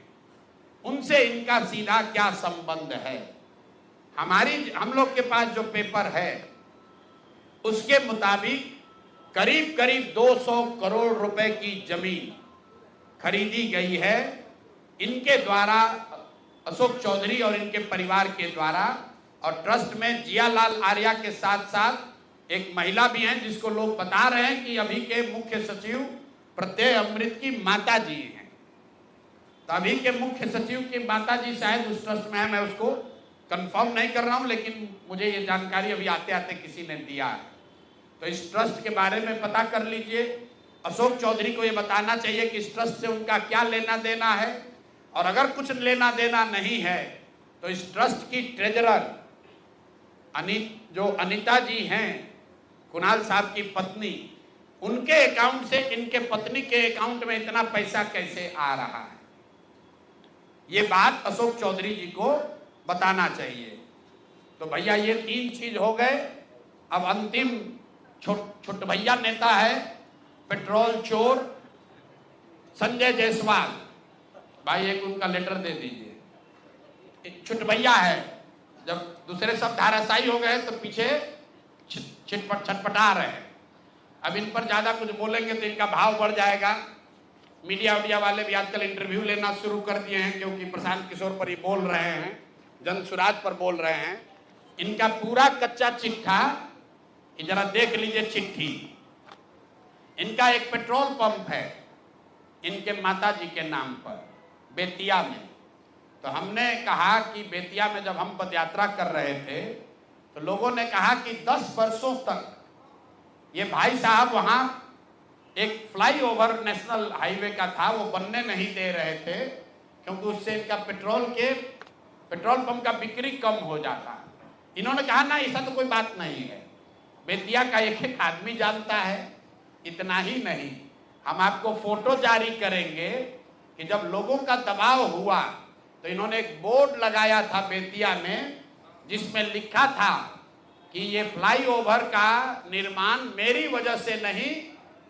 उनसे इनका सीधा क्या संबंध है? हम लोग के पास जो पेपर है उसके मुताबिक करीब करीब 200 करोड़ रुपए की जमीन खरीदी गई है इनके द्वारा, अशोक चौधरी और इनके परिवार के द्वारा। और ट्रस्ट में जियालाल आर्या के साथ साथ एक महिला भी हैं जिसको लोग बता रहे हैं कि अभी के मुख्य सचिव प्रत्यय अमृत की माता जी हैं। तो अभी के मुख्य सचिव की माता जी शायद उस ट्रस्ट में है, मैं उसको कंफर्म नहीं कर रहा हूं, लेकिन मुझे ये जानकारी अभी आते आते किसी ने दिया है। तो इस ट्रस्ट के बारे में पता कर लीजिए। अशोक चौधरी को ये बताना चाहिए कि इस ट्रस्ट से उनका क्या लेना देना है, और अगर कुछ लेना देना नहीं है तो इस ट्रस्ट की ट्रेजरर जो अनीता जी हैं, कुणाल साहब की पत्नी, उनके अकाउंट से इनके पत्नी के अकाउंट में इतना पैसा कैसे आ रहा है, ये बात अशोक चौधरी जी को बताना चाहिए। तो भैया ये 3 चीज हो गए। अब अंतिम छोट भैया नेता है पेट्रोल चोर संजय जायसवाल। भाई एक उनका लेटर दे दीजिए। छोट भैया है, जब दूसरे सब धाराशायी हो गए तो पीछे छटपटा रहे हैं। अब इन पर ज्यादा कुछ बोलेंगे तो इनका भाव बढ़ जाएगा। मीडिया वाले भी आजकल इंटरव्यू लेना शुरू कर दिए हैं, क्योंकि प्रशांत किशोर पर ही बोल रहे हैं, जनसुराज पर बोल रहे हैं। इनका पूरा कच्चा चिट्ठा जरा देख लीजिए चिट्ठी। इनका एक पेट्रोल पंप है इनके माता जी के नाम पर बेतिया में। तो हमने कहा कि बेतिया में जब हम पदयात्रा कर रहे थे तो लोगों ने कहा कि 10 वर्षों तक ये भाई साहब वहां एक फ्लाईओवर नेशनल हाईवे का था, वो बनने नहीं दे रहे थे, क्योंकि उससे इनका पेट्रोल पंप का बिक्री कम हो जाता। इन्होंने कहा ना, ऐसा तो कोई बात नहीं है, बेतिया का एक आदमी जानता है। इतना ही नहीं, हम आपको फोटो जारी करेंगे कि जब लोगों का दबाव हुआ तो इन्होंने एक बोर्ड लगाया था बेतिया में, जिसमें लिखा था कि ये फ्लाईओवर का निर्माण मेरी वजह से नहीं,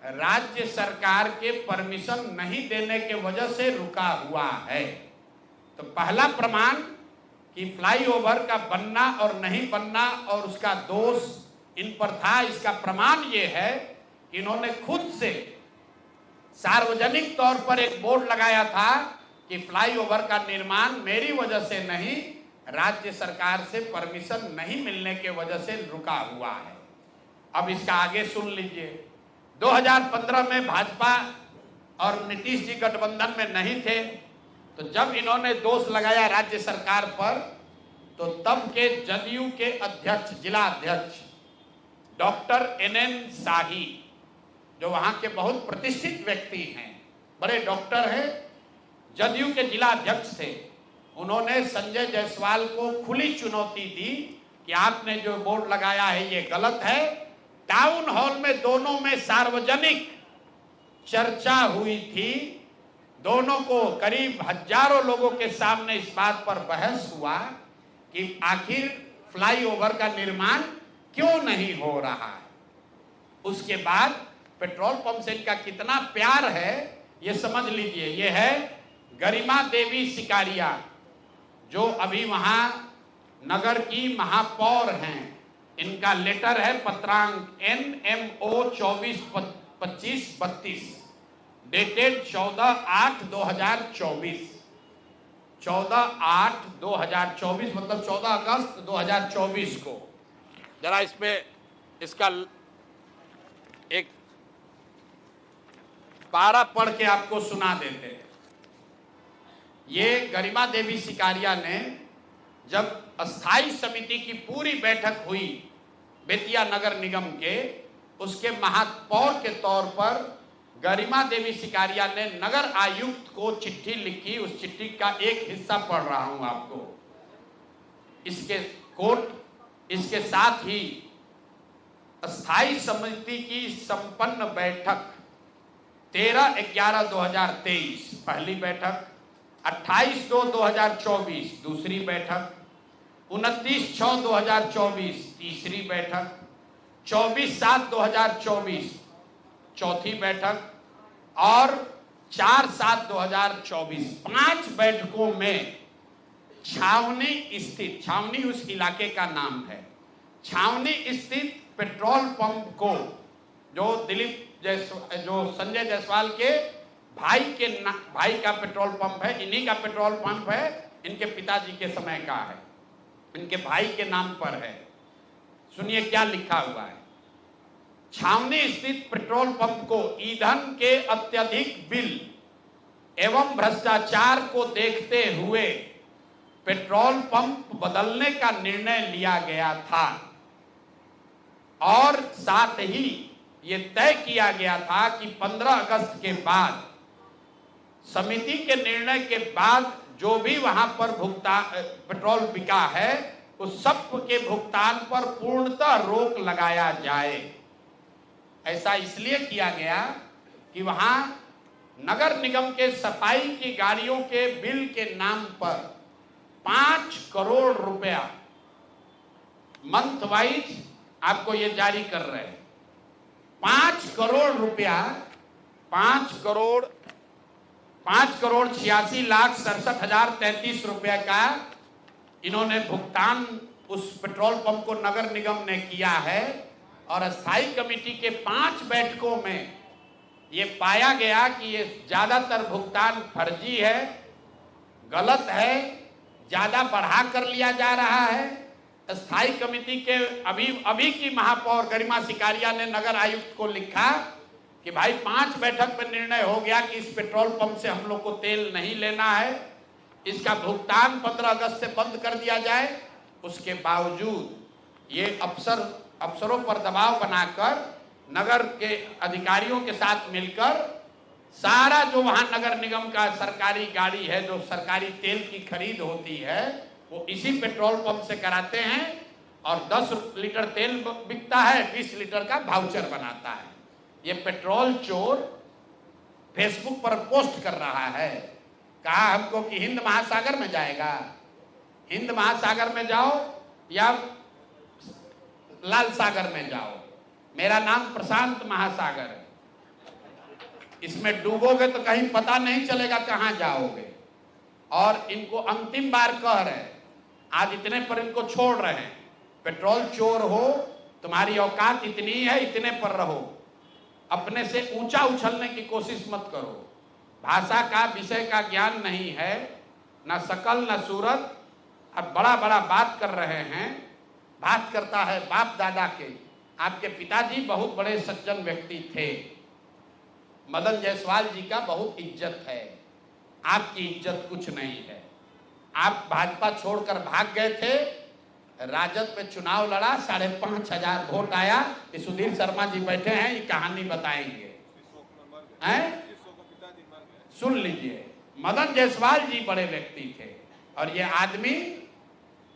राज्य सरकार के परमिशन नहीं देने के वजह से रुका हुआ है। तो पहला प्रमाण कि फ्लाईओवर का बनना और नहीं बनना और उसका दोष इन पर था, इसका प्रमाण ये है कि इन्होंने खुद से सार्वजनिक तौर पर एक बोर्ड लगाया था कि फ्लाईओवर का निर्माण मेरी वजह से नहीं, राज्य सरकार से परमिशन नहीं मिलने के वजह से रुका हुआ है। अब इसका आगे सुन लीजिए। 2015 में भाजपा और नीतीश जी गठबंधन में नहीं थे, तो जब इन्होंने दोष लगाया राज्य सरकार पर, तो तब के जदयू के अध्यक्ष, जिला अध्यक्ष डॉक्टर NN शाही, जो वहां के बहुत प्रतिष्ठित व्यक्ति हैं, बड़े डॉक्टर हैं, जदयू के जिला अध्यक्ष थे, उन्होंने संजय जायसवाल को खुली चुनौती दी कि आपने जो बोर्ड लगाया है ये गलत है। टाउन हॉल में दोनों में सार्वजनिक चर्चा हुई थी, दोनों को करीब हजारों लोगों के सामने इस बात पर बहस हुआ कि आखिर फ्लाईओवर का निर्माण क्यों नहीं हो रहा है। उसके बाद पेट्रोल पंप से इनका कितना प्यार है ये समझ लीजिए। ये है गरिमा देवी सिकारिया, जो अभी वहां नगर की महापौर हैं। इनका लेटर है पत्रांक NMO 242532 डेटेड 14/8/2024, 14/8/2024 मतलब 14 अगस्त 2024 को। जरा इसमें इसका एक पारा पढ़ के आपको सुना देते हैं। ये गरिमा देवी सिकारिया ने जब अस्थाई समिति की पूरी बैठक हुई बेतिया नगर निगम के, उसके महापौर के तौर पर गरिमा देवी सिकारिया ने नगर आयुक्त को चिट्ठी लिखी। उस चिट्ठी का एक हिस्सा पढ़ रहा हूं आपको, इसके कोट। इसके साथ ही अस्थाई समिति की संपन्न बैठक 13/11/2023 पहली बैठक, 28/2/2024 दूसरी बैठक, 29/6/2024 तीसरी बैठक, 24/7/2024 चौथी बैठक और 4/7/2024 5 बैठकों में छावनी स्थित, छावनी उस इलाके का नाम है, छावनी स्थित पेट्रोल पंप को, जो जो संजय जायसवाल के भाई का पेट्रोल पंप है, इन्हीं का पेट्रोल पंप है, इनके पिताजी के समय का है, इनके भाई के नाम पर है। सुनिए क्या लिखा हुआ है। छावनी स्थित पेट्रोल पंप को ईंधन के अत्यधिक बिल एवं भ्रष्टाचार को देखते हुए पेट्रोल पंप बदलने का निर्णय लिया गया था और साथ ही ये तय किया गया था कि 15 अगस्त के बाद समिति के निर्णय के बाद जो भी वहां पर भुगतान पेट्रोल बिका है उस सब के भुगतान पर पूर्णतः रोक लगाया जाए। ऐसा इसलिए किया गया कि वहां नगर निगम के सफाई की गाड़ियों के बिल के नाम पर 5 करोड़ रुपया मंथ वाइज आपको ये जारी कर रहे हैं। 5 करोड़ रुपया 5,86,67,33 रुपया का इन्होंने भुगतान उस पेट्रोल पंप को नगर निगम ने किया है और स्थायी कमेटी के 5 बैठकों में ये पाया गया कि ये ज्यादातर भुगतान फर्जी है, गलत है, ज्यादा बढ़ा कर लिया जा रहा है। स्थायी कमेटी के अभी की महापौर गरिमा सिकारिया ने नगर आयुक्त को लिखा कि भाई 5 बैठक में निर्णय हो गया कि इस पेट्रोल पंप से हम लोग को तेल नहीं लेना है, इसका भुगतान 15 अगस्त से बंद कर दिया जाए। उसके बावजूद ये अफसरों पर दबाव बनाकर नगर के अधिकारियों के साथ मिलकर सारा जो वहां नगर निगम का सरकारी गाड़ी है, जो सरकारी तेल की खरीद होती है, वो इसी पेट्रोल पंप से कराते हैं और 10 लीटर तेल बिकता है, 20 लीटर का वाउचर बनाता है। ये पेट्रोल चोर फेसबुक पर पोस्ट कर रहा है, कहा हमको कि हिंद महासागर में जाएगा, हिंद महासागर में जाओ या लाल सागर में जाओ, मेरा नाम प्रशांत महासागर है, इसमें डूबोगे तो कहीं पता नहीं चलेगा कहां जाओगे। और इनको अंतिम बार कह रहे हैं, आज इतने पर इनको छोड़ रहे हैं, पेट्रोल चोर हो, तुम्हारी औकात इतनी है, इतने पर रहो, अपने से ऊंचा उछलने की कोशिश मत करो। भाषा का विषय का ज्ञान नहीं है, ना शकल ना सूरत, अब बड़ा बड़ा बात कर रहे हैं। बात करता है बाप दादा के, आपके पिताजी बहुत बड़े सज्जन व्यक्ति थे, मदन जायसवाल जी का बहुत इज्जत है, आपकी इज्जत कुछ नहीं है। आप भाजपा छोड़कर भाग गए थे, राजद पे चुनाव लड़ा, 5,500 वोट आया, सुधीर शर्मा जी बैठे हैं, ये कहानी बताएंगे, हैं? सुन लीजिए, मदन जायसवाल जी बड़े व्यक्ति थे और ये आदमी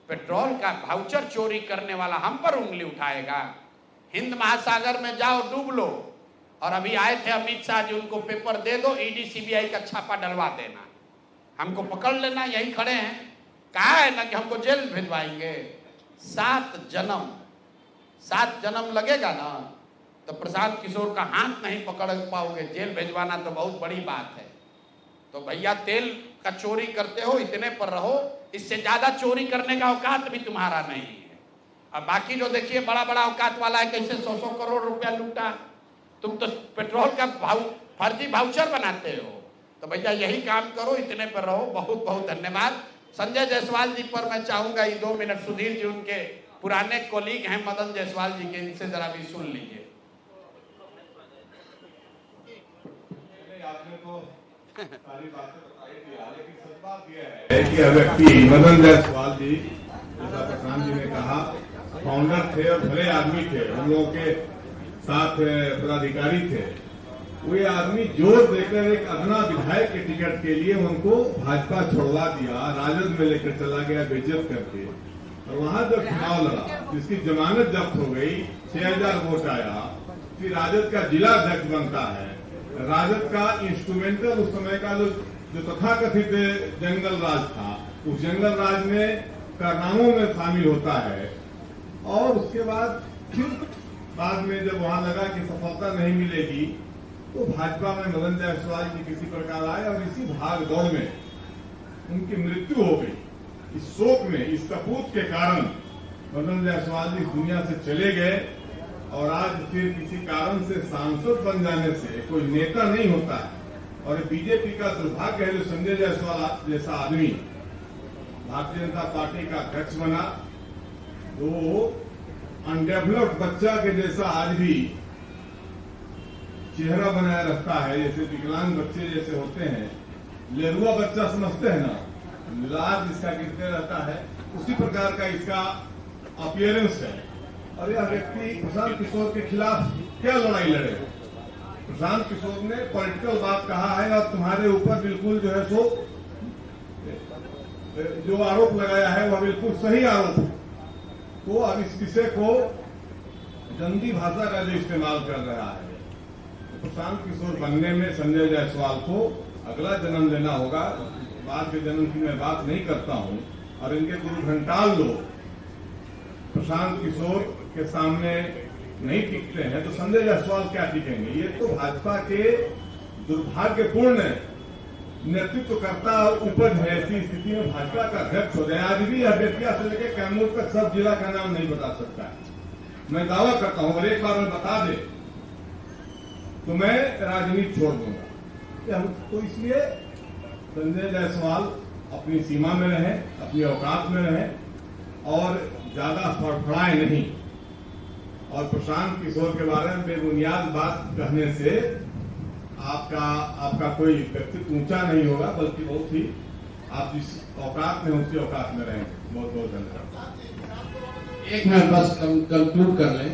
पेट्रोल का वाउचर चोरी करने वाला हम पर उंगली उठाएगा। हिंद महासागर में जाओ, डूब लो। और अभी आए थे अमित शाह जी, उनको पेपर दे दो, ईडी सीबीआई का छापा डलवा देना, हमको पकड़ लेना, यही खड़े हैं, कहा है ना कि हमको जेल भिजवाएंगे। 7 जन्म लगेगा ना तो प्रशांत किशोर का हाथ नहीं पकड़ पाओगे, जेल भिजवाना तो बहुत बड़ी बात है। तो भैया तेल का चोरी करते हो, इतने पर रहो, इससे ज्यादा चोरी करने का औकात भी तुम्हारा नहीं है। अब बाकी जो देखिए बड़ा बड़ा औकात वाला है, कैसे 100 करोड़ रुपया लूटा, तुम तो पेट्रोल का फर्जी वाउचर बनाते हो। तो भैया यही काम करो, इतने पर रहो। बहुत बहुत धन्यवाद। संजय जायसवाल जी पर मैं चाहूंगा ये 2 मिनट, सुधीर जी उनके पुराने कोलीग हैं मदन जायसवाल जी के, इनसे जरा भी सुन लीजिए। आपने तो सारी बातें बताई दिया, लेकिन सच बात यह है कि व्यक्ति मदन जायसवाल जी, जैसा प्रशांत जी ने कहा, फाउंडर थे और भले आदमी थे, हम लोगों के साथ पदाधिकारी थे। वो आदमी जोर देकर एक अदना विधायक के टिकट के लिए उनको भाजपा छोड़वा दिया, राजद में लेकर चला गया बेइज्जत करके, और वहां जब चुनाव लड़ा जिसकी जमानत जब्त हो गई, 6,000 वोट आया, फिर राजद का जिला अध्यक्ष बनता है। राजद का इंस्ट्रूमेंटल उस समय का जो तथाकथित जंगल राज था, उस जंगल राज में कारनामों में शामिल होता है। और उसके बाद फिर बाद में जब वहां लगा कि सफलता नहीं मिलेगी, तो भाजपा में मदन जायसवाल जी किसी प्रकार आए और इसी भाग दौड़ में उनकी मृत्यु हो गई। इस शोक में, इस कपूत के कारण मदन जायसवाल जी दुनिया से चले गए। और आज फिर किसी कारण से सांसद बन जाने से कोई नेता नहीं होता है। और बीजेपी का दुर्भाग्य है जो संजय जायसवाल जैसा आदमी भारतीय जनता पार्टी का अध्यक्ष बना, वो अनडेवलप्ड बच्चा के जैसा आज भी चेहरा बनाए रखता है, जैसे विकलांग बच्चे जैसे होते हैं, लेरुआ बच्चा समझते हैं ना, लाज इसका गिरते रहता है, उसी प्रकार का इसका अपीयरेंस है। और यह व्यक्ति प्रशांत किशोर के खिलाफ क्या लड़ाई लड़े? प्रशांत किशोर ने पॉलिटिकल बात कहा है और तुम्हारे ऊपर बिल्कुल जो है सो जो आरोप लगाया है वह बिल्कुल सही आरोप है। तो अब इस विषय को गंदी भाषा का जो इस्तेमाल कर रहा है, तो प्रशांत किशोर बनने में संजय जायसवाल को अगला जन्म लेना होगा। बाद के जन्म की मैं बात नहीं करता हूं। और इनके गुरु घंटाल लोग प्रशांत किशोर के सामने नहीं टिकते हैं, तो संजय जायसवाल क्या टिकेंगे? ये तो भाजपा के दुर्भाग्यपूर्ण नेतृत्वकर्ता उपज है। ऐसी स्थिति में भाजपा का अध्यक्ष हो जाए। आज भी बेतिया से लेकर कैमूर तक सब जिला का नाम नहीं बता सकता है। मैं दावा करता हूं, अगर एक बार मैं बता दे तो मैं राजनीति छोड़ दूंगा। तो इसलिए संजय जायसवाल अपनी सीमा में रहे, अपनी औकात में रहे और ज्यादा फड़फड़ाए नहीं। और प्रशांत किशोर के बारे में बेबुनियाद बात कहने से आपका कोई व्यक्तित्व ऊंचा नहीं होगा, बल्कि बहुत ही आप जिस औकात में उसी औकात में रहेंगे। बहुत बहुत धन्यवाद। एक मिनट बस कंक्लूड कर लें।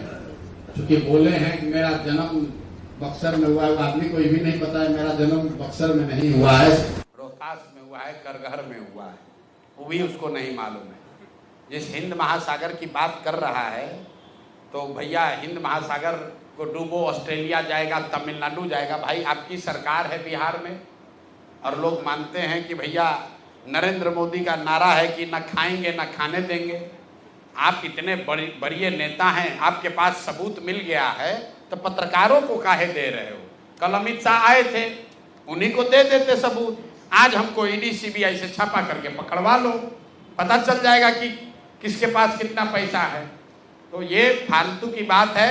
चूंकि बोले हैं कि मेरा जन्म बक्सर में हुआ है, आदमी को ये भी नहीं पता है मेरा जन्म बक्सर में नहीं हुआ है, रोहतास में हुआ है, करगहर में हुआ है, वो भी उसको नहीं मालूम है। जिस हिंद महासागर की बात कर रहा है, तो भैया हिंद महासागर को डूबो, ऑस्ट्रेलिया जाएगा, तमिलनाडु जाएगा। भाई आपकी सरकार है बिहार में और लोग मानते हैं कि भैया नरेंद्र मोदी का नारा है कि न खाएंगे न खाने देंगे। आप इतने बड़े नेता हैं, आपके पास सबूत मिल गया है, तो पत्रकारों को काहे दे रहे हो? कल अमित शाह आए थे, उन्हीं को दे देते सबूत। आज हमको ईडी सीबीआई से छापा करके पकड़वा लो, पता चल जाएगा कि किसके पास कितना पैसा है। तो ये फालतू की बात है।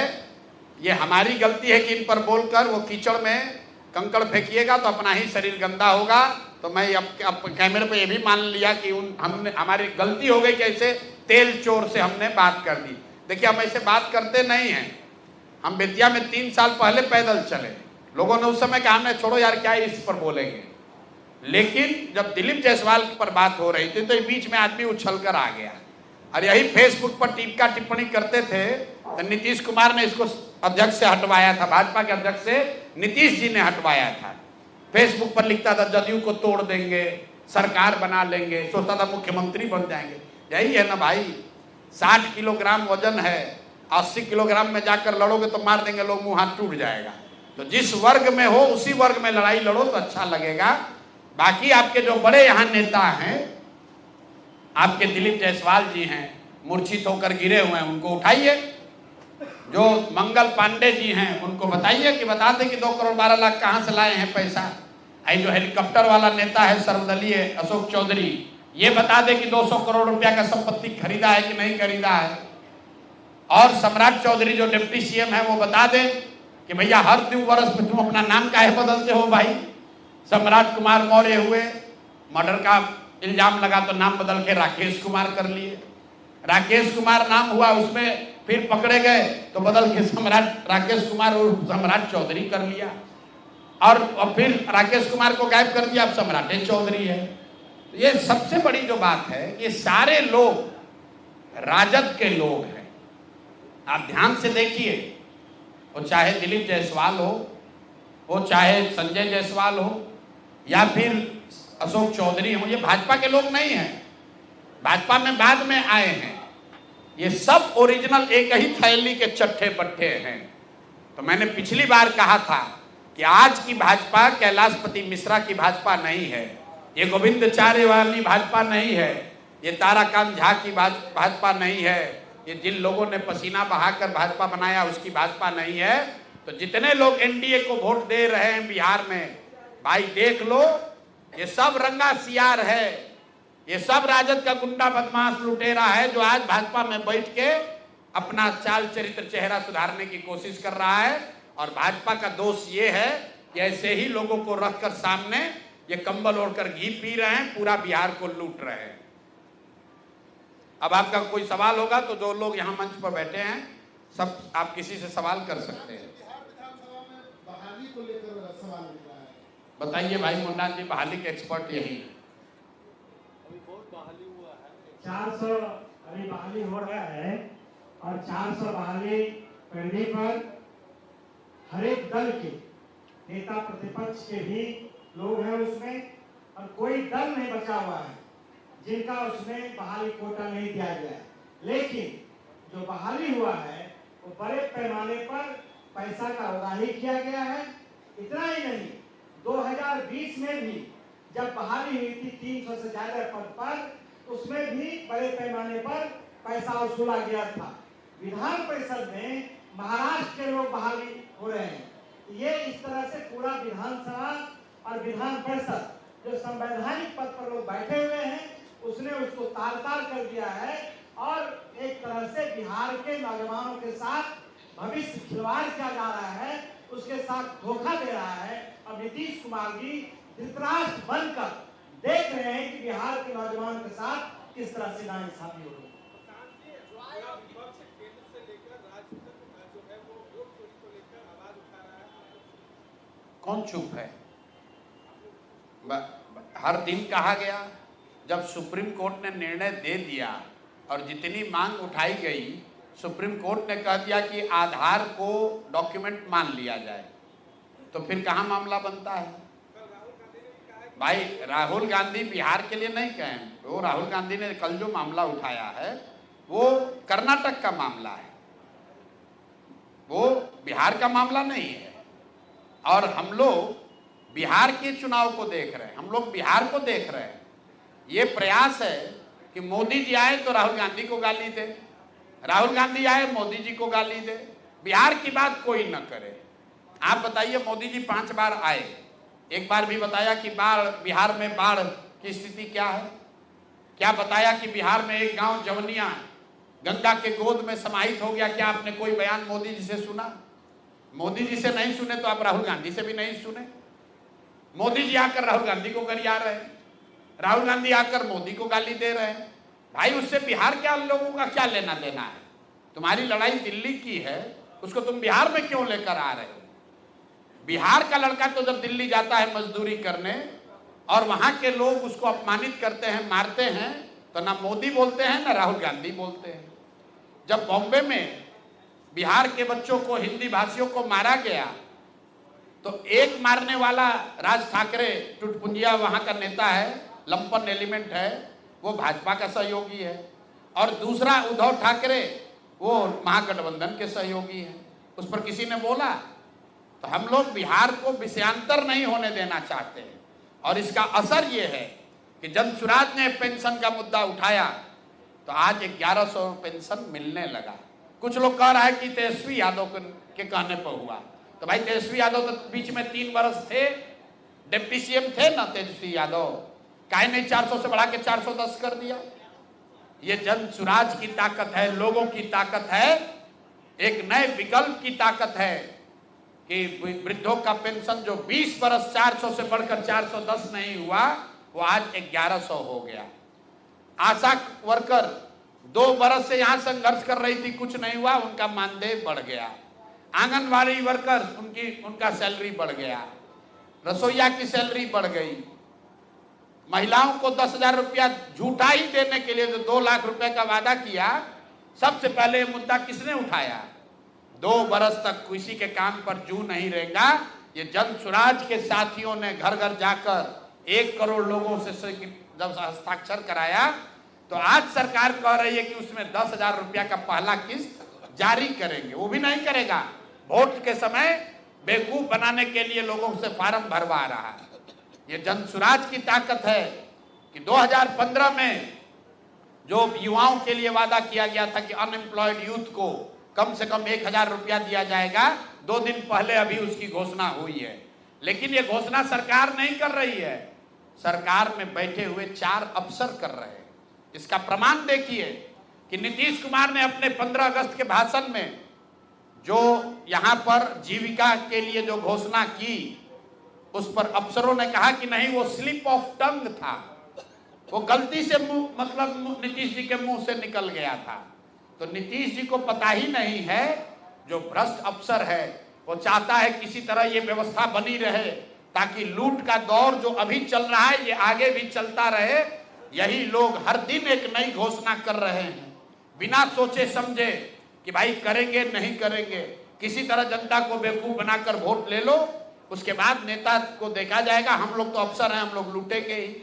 ये हमारी गलती है कि इन पर बोलकर वो कीचड़ में कंकड़ फेंकिएगा तो अपना ही शरीर गंदा होगा। तो मैं अब कैमरे पे ये भी मान लिया कि हमने हमारी गलती हो गई कि ऐसे तेल चोर से हमने बात कर दी। देखिए हम ऐसे बात करते नहीं हैं। हम बेतिया में 3 साल पहले पैदल चले, लोगों ने उस समय कहा हमने छोड़ो यार क्या इस पर बोलेंगे। लेकिन जब दिलीप जायसवाल पर बात हो रही थी तो बीच में आदमी उछल कर आ गया और यही फेसबुक पर टीका टिप्पणी करते थे। तो नीतीश कुमार ने इसको अध्यक्ष से हटवाया था, भाजपा के अध्यक्ष से नीतीश जी ने हटवाया था। फेसबुक पर लिखता था जदयू को तोड़ देंगे, सरकार बना लेंगे, सोचता था मुख्यमंत्री बन जाएंगे। यही है ना भाई, 60 किलोग्राम वजन है, 80 किलोग्राम में जाकर लड़ोगे तो मार देंगे लोग, मुंह हाथ टूट जाएगा। तो जिस वर्ग में हो उसी वर्ग में लड़ाई लड़ो तो अच्छा लगेगा। बाकी आपके जो बड़े यहाँ नेता हैं, आपके दिलीप जायसवाल जी हैं, मूर्छित होकर गिरे हुए हैं, उनको उठाइए। जो मंगल पांडे जी हैं उनको बताइए कि बता दें कि 2 करोड़ 12 लाख कहाँ से लाए हैं पैसा। आई जो हेलीकॉप्टर वाला नेता है सर्वदलीय अशोक चौधरी, ये बता दे कि 200 करोड़ रुपया का संपत्ति खरीदा है कि नहीं खरीदा है। और सम्राट चौधरी जो डिप्टी सीएम है वो बता दे कि भैया हर 2 वर्ष में तुम अपना नाम काहे बदलते हो भाई। सम्राट कुमार मौर्य हुए, मर्डर का इल्जाम लगा तो नाम बदल के राकेश कुमार कर लिए। राकेश कुमार नाम हुआ, उसमें फिर पकड़े गए तो बदल के सम्राट राकेश कुमार और सम्राट चौधरी कर लिया। और फिर राकेश कुमार को गायब कर दिया, अब सम्राट चौधरी है। तो ये सबसे बड़ी जो बात है, ये सारे लोग राजद के लोग हैं। आप ध्यान से देखिए, वो चाहे दिलीप जायसवाल हो, वो चाहे संजय जायसवाल हो, या फिर अशोक चौधरी हो, ये भाजपा के लोग नहीं हैं, भाजपा में बाद में आए हैं। ये सब ओरिजिनल एक ही थैली के चट्टे बट्टे हैं। तो मैंने पिछली बार कहा था कि आज की भाजपा कैलाशपति मिश्रा की भाजपा नहीं है, ये गोविंदाचार्य वाली भाजपा नहीं है, ये ताराकांत झा की भाजपा नहीं है, ये जिन लोगों ने पसीना बहाकर भाजपा बनाया उसकी भाजपा नहीं है। तो जितने लोग एनडीए को वोट दे रहे हैं बिहार में, भाई देख लो, ये सब रंगा सियार है, ये सब राजद का गुंडा बदमाश लुटेरा है जो आज भाजपा में बैठ के अपना चाल चरित्र चेहरा सुधारने की कोशिश कर रहा है। और भाजपा का दोष ये है कि ऐसे ही लोगों को रखकर सामने ये कंबल ओढ़कर घी पी रहे हैं, पूरा बिहार को लूट रहे हैं। अब आपका कोई सवाल होगा तो जो लोग यहाँ मंच पर बैठे हैं सब आप किसी से सवाल कर सकते हैं। बताइए भाई मुन्ना जी, बहाली के एक्सपर्ट यही है। 400 अभी बहाली हो रहा है और 400 बहाली करने पर हर एक दल के नेता प्रतिपक्ष के भी लोग हैं उसमें, और कोई दल नहीं बचा हुआ है जिनका उसमें बहाली कोटा नहीं दिया गया है। लेकिन जो बहाली हुआ है वो बड़े पैमाने पर पैसा का उगाही किया गया है। इतना ही नहीं, 2020 में भी जब बहाली हुई थी 300 से ज्यादा पद पर, उसमें भी बड़े पैमाने पर पैसा वसूला गया था। विधान परिषद में महाराष्ट्र के लोग बहाली हो रहे हैं। ये इस तरह से पूरा विधानसभा और विधान परिषद जो संवैधानिक पद पर लोग बैठे हुए हैं उसने उसको तार-तार कर दिया है और एक तरह से बिहार के नौजवानों के साथ भविष्य खिलवाड़ किया जा रहा है, उसके साथ धोखा दे रहा है। अब नीतीश कुमार जी धृतराष्ट्र बनकर देख रहे हैं कि बिहार के नौजवानों के साथ किस तरह से नाइंसाफी हो रही है। कौन चुप है? हर दिन कहा गया, जब सुप्रीम कोर्ट ने निर्णय दे दिया और जितनी मांग उठाई गई, सुप्रीम कोर्ट ने कह दिया कि आधार को डॉक्यूमेंट मान लिया जाए, तो फिर कहाँ मामला बनता है? भाई राहुल गांधी बिहार के लिए नहीं कहे, वो राहुल गांधी ने कल जो मामला उठाया है वो कर्नाटक का मामला है, वो बिहार का मामला नहीं है। और हम लोग बिहार के चुनाव को देख रहे हैं, हम लोग बिहार को देख रहे हैं। ये प्रयास है कि मोदी जी आए तो राहुल गांधी को गाली दे, राहुल गांधी आए मोदी जी को गाली दे, बिहार की बात कोई न करे। आप बताइए, मोदी जी 5 बार आए, एक बार भी बताया कि बिहार में बाढ़ की स्थिति क्या है? क्या बताया कि बिहार में एक गांव जवनिया गंगा के गोद में समाहित हो गया? क्या आपने कोई बयान मोदी जी से सुना? मोदी जी से नहीं सुने तो आप राहुल गांधी से भी नहीं सुने। मोदी जी आकर राहुल गांधी को गरिया रहे हैं, राहुल गांधी आकर मोदी को गाली दे रहे हैं। भाई उससे बिहार के लोगों का क्या लेना देना है? तुम्हारी लड़ाई दिल्ली की है, उसको तुम बिहार में क्यों लेकर आ रहे हो? बिहार का लड़का तो जब दिल्ली जाता है मजदूरी करने और वहां के लोग उसको अपमानित करते हैं, मारते हैं, तो ना मोदी बोलते हैं ना राहुल गांधी बोलते हैं। जब बॉम्बे में बिहार के बच्चों को, हिंदी भाषियों को मारा गया, तो एक मारने वाला राज ठाकरे टुटपुंजिया वहां का नेता है, लंपन एलिमेंट है, वो भाजपा का सहयोगी है, और दूसरा उद्धव ठाकरे वो महागठबंधन के सहयोगी है। उस पर किसी ने बोला? तो हम लोग बिहार को विषयांतर नहीं होने देना चाहते हैं। और इसका असर ये है कि जब स्वराज ने पेंशन का मुद्दा उठाया तो आज 1100 पेंशन मिलने लगा। कुछ लोग कह रहा है कि तेजस्वी यादव के कहने पर हुआ। तो भाई तेजस्वी यादव तो बीच में 3 वर्ष थे, डिप्टी सीएम थे ना तेजस्वी यादव, काहे नहीं 400 से बढ़ा के 410 कर दिया? ये जन स्वराज की ताकत है, लोगों की ताकत है, एक नए विकल्प की ताकत है कि वृद्धों का पेंशन जो 20 बरस 400 से बढ़कर 410 नहीं हुआ, वो आज 1100 हो गया। आशा वर्कर 2 बरस से यहां संघर्ष कर रही थी, कुछ नहीं हुआ, उनका मानदेय बढ़ गया। आंगनवाड़ी वर्कर उनका सैलरी बढ़ गया, रसोईया की सैलरी बढ़ गई। महिलाओं को 10,000 रुपया झूठा ही देने के लिए जो 2 लाख रुपए का वादा किया, सबसे पहले मुद्दा किसने उठाया? 2 बरस तक किसी के काम पर जू नहीं रहेगा। ये जन स्वराज के साथियों ने घर घर जाकर 1 करोड़ लोगों से जब हस्ताक्षर कराया, तो आज सरकार कह रही है कि उसमें 10,000 रुपया का पहला किस्त जारी करेंगे। वो भी नहीं करेगा, वोट के समय बेवकूफ बनाने के लिए लोगों से फार्म भरवा रहा है। ये जन स्वराज की ताकत है कि 2015 में जो युवाओं के लिए वादा किया गया था कि अनएम्प्लॉयड यूथ को कम से कम 1,000 रुपया दिया जाएगा, 2 दिन पहले अभी उसकी घोषणा हुई है। लेकिन ये घोषणा सरकार नहीं कर रही है, सरकार में बैठे हुए 4 अफसर कर रहे हैं। इसका प्रमाण देखिए कि नीतीश कुमार ने अपने 15 अगस्त के भाषण में जो यहां पर जीविका के लिए जो घोषणा की, उस पर अफसरों ने कहा कि नहीं, वो स्लिप ऑफ टंग था, वो गलती से मतलब नीतीश जी के मुंह से निकल गया था। तो नीतीश जी को पता ही नहीं है, जो भ्रष्ट अफसर है वो चाहता है किसी तरह ये व्यवस्था बनी रहे ताकि लूट का दौर जो अभी चल रहा है ये आगे भी चलता रहे। यही लोग हर दिन एक नई घोषणा कर रहे हैं, बिना सोचे समझे कि भाई करेंगे नहीं करेंगे, किसी तरह जनता को बेवकूफ बनाकर वोट ले लो, उसके बाद नेता को देखा जाएगा, हम लोग तो अफसर हैं, हम लोग लूटेंगे ही।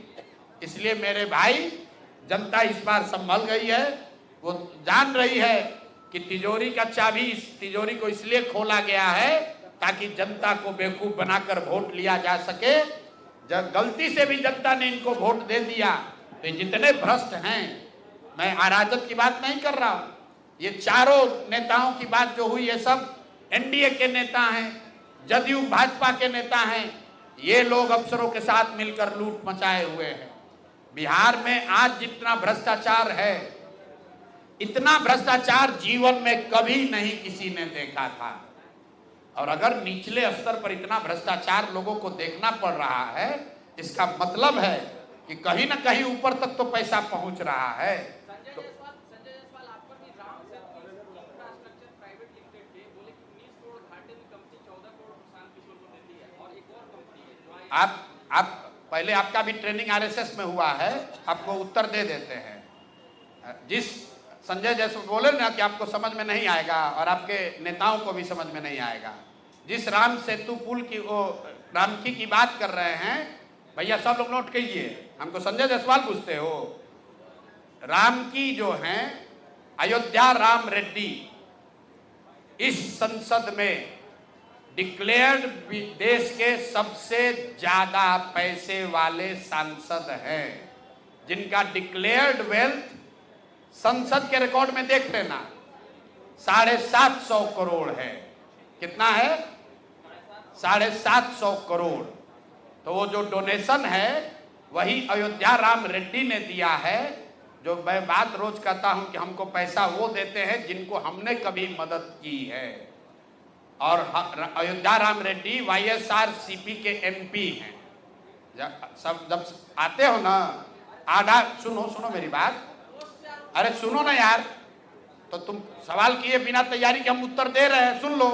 इसलिए मेरे भाई, जनता इस बार संभल गई है, वो जान रही है कि तिजोरी का चाबी, इस तिजोरी को इसलिए खोला गया है ताकि जनता को बेवकूफ बनाकर वोट लिया जा सके। जब गलती से भी जनता ने इनको वोट दे दिया तो जितने भ्रष्ट हैं, मैं अराजक की बात नहीं कर रहा हूं, ये चारों नेताओं की बात जो हुई, ये सब एनडीए के नेता हैं, जदयू भाजपा के नेता हैं, ये लोग अफसरों के साथ मिलकर लूट मचाए हुए हैं। बिहार में आज जितना भ्रष्टाचार है, इतना भ्रष्टाचार जीवन में कभी नहीं किसी ने देखा था। और अगर निचले स्तर पर इतना भ्रष्टाचार लोगों को देखना पड़ रहा है, इसका मतलब है कि कहीं ना कहीं ऊपर तक तो पैसा पहुंच रहा है। संजय जायसवाल आप पर भी Ram Setu infrastructure private limited थे, बोले कि 19 करोड़ घाटे में कंपनी 14 करोड़ प्रशांत किशोर को देती है, और एक और कंपनी है जो आप पहले आपका भी ट्रेनिंग आरएसएस में हुआ है, आपको उत्तर दे देते हैं। जिस संजय जायसवाल बोले ना कि आपको समझ में नहीं आएगा और आपके नेताओं को भी समझ में नहीं आएगा, जिस राम सेतु पुल की, वो रामकी की बात कर रहे हैं, भैया सब लोग नोट कीजिए, हमको संजय जायसवाल पूछते हो। रामकी जो है, अयोध्या राम रेड्डी इस संसद में डिक्लेयर्ड देश के सबसे ज्यादा पैसे वाले सांसद हैं, जिनका डिक्लेयर्ड वेल्थ संसद के रिकॉर्ड में देख लेना 750 करोड़ है। कितना है? 750 करोड़। तो वो जो डोनेशन है वही अयोध्या राम रेड्डी ने दिया है। जो मैं बात रोज कहता हूं कि हमको पैसा वो देते हैं जिनको हमने कभी मदद की है। और अयोध्या राम रेड्डी YSRCP के MP हैं। जब आते हो ना, आधा सुनो मेरी बात, अरे सुनो ना यार, तो तुम सवाल किए बिना तैयारी के हम उत्तर दे रहे हैं, सुन लो।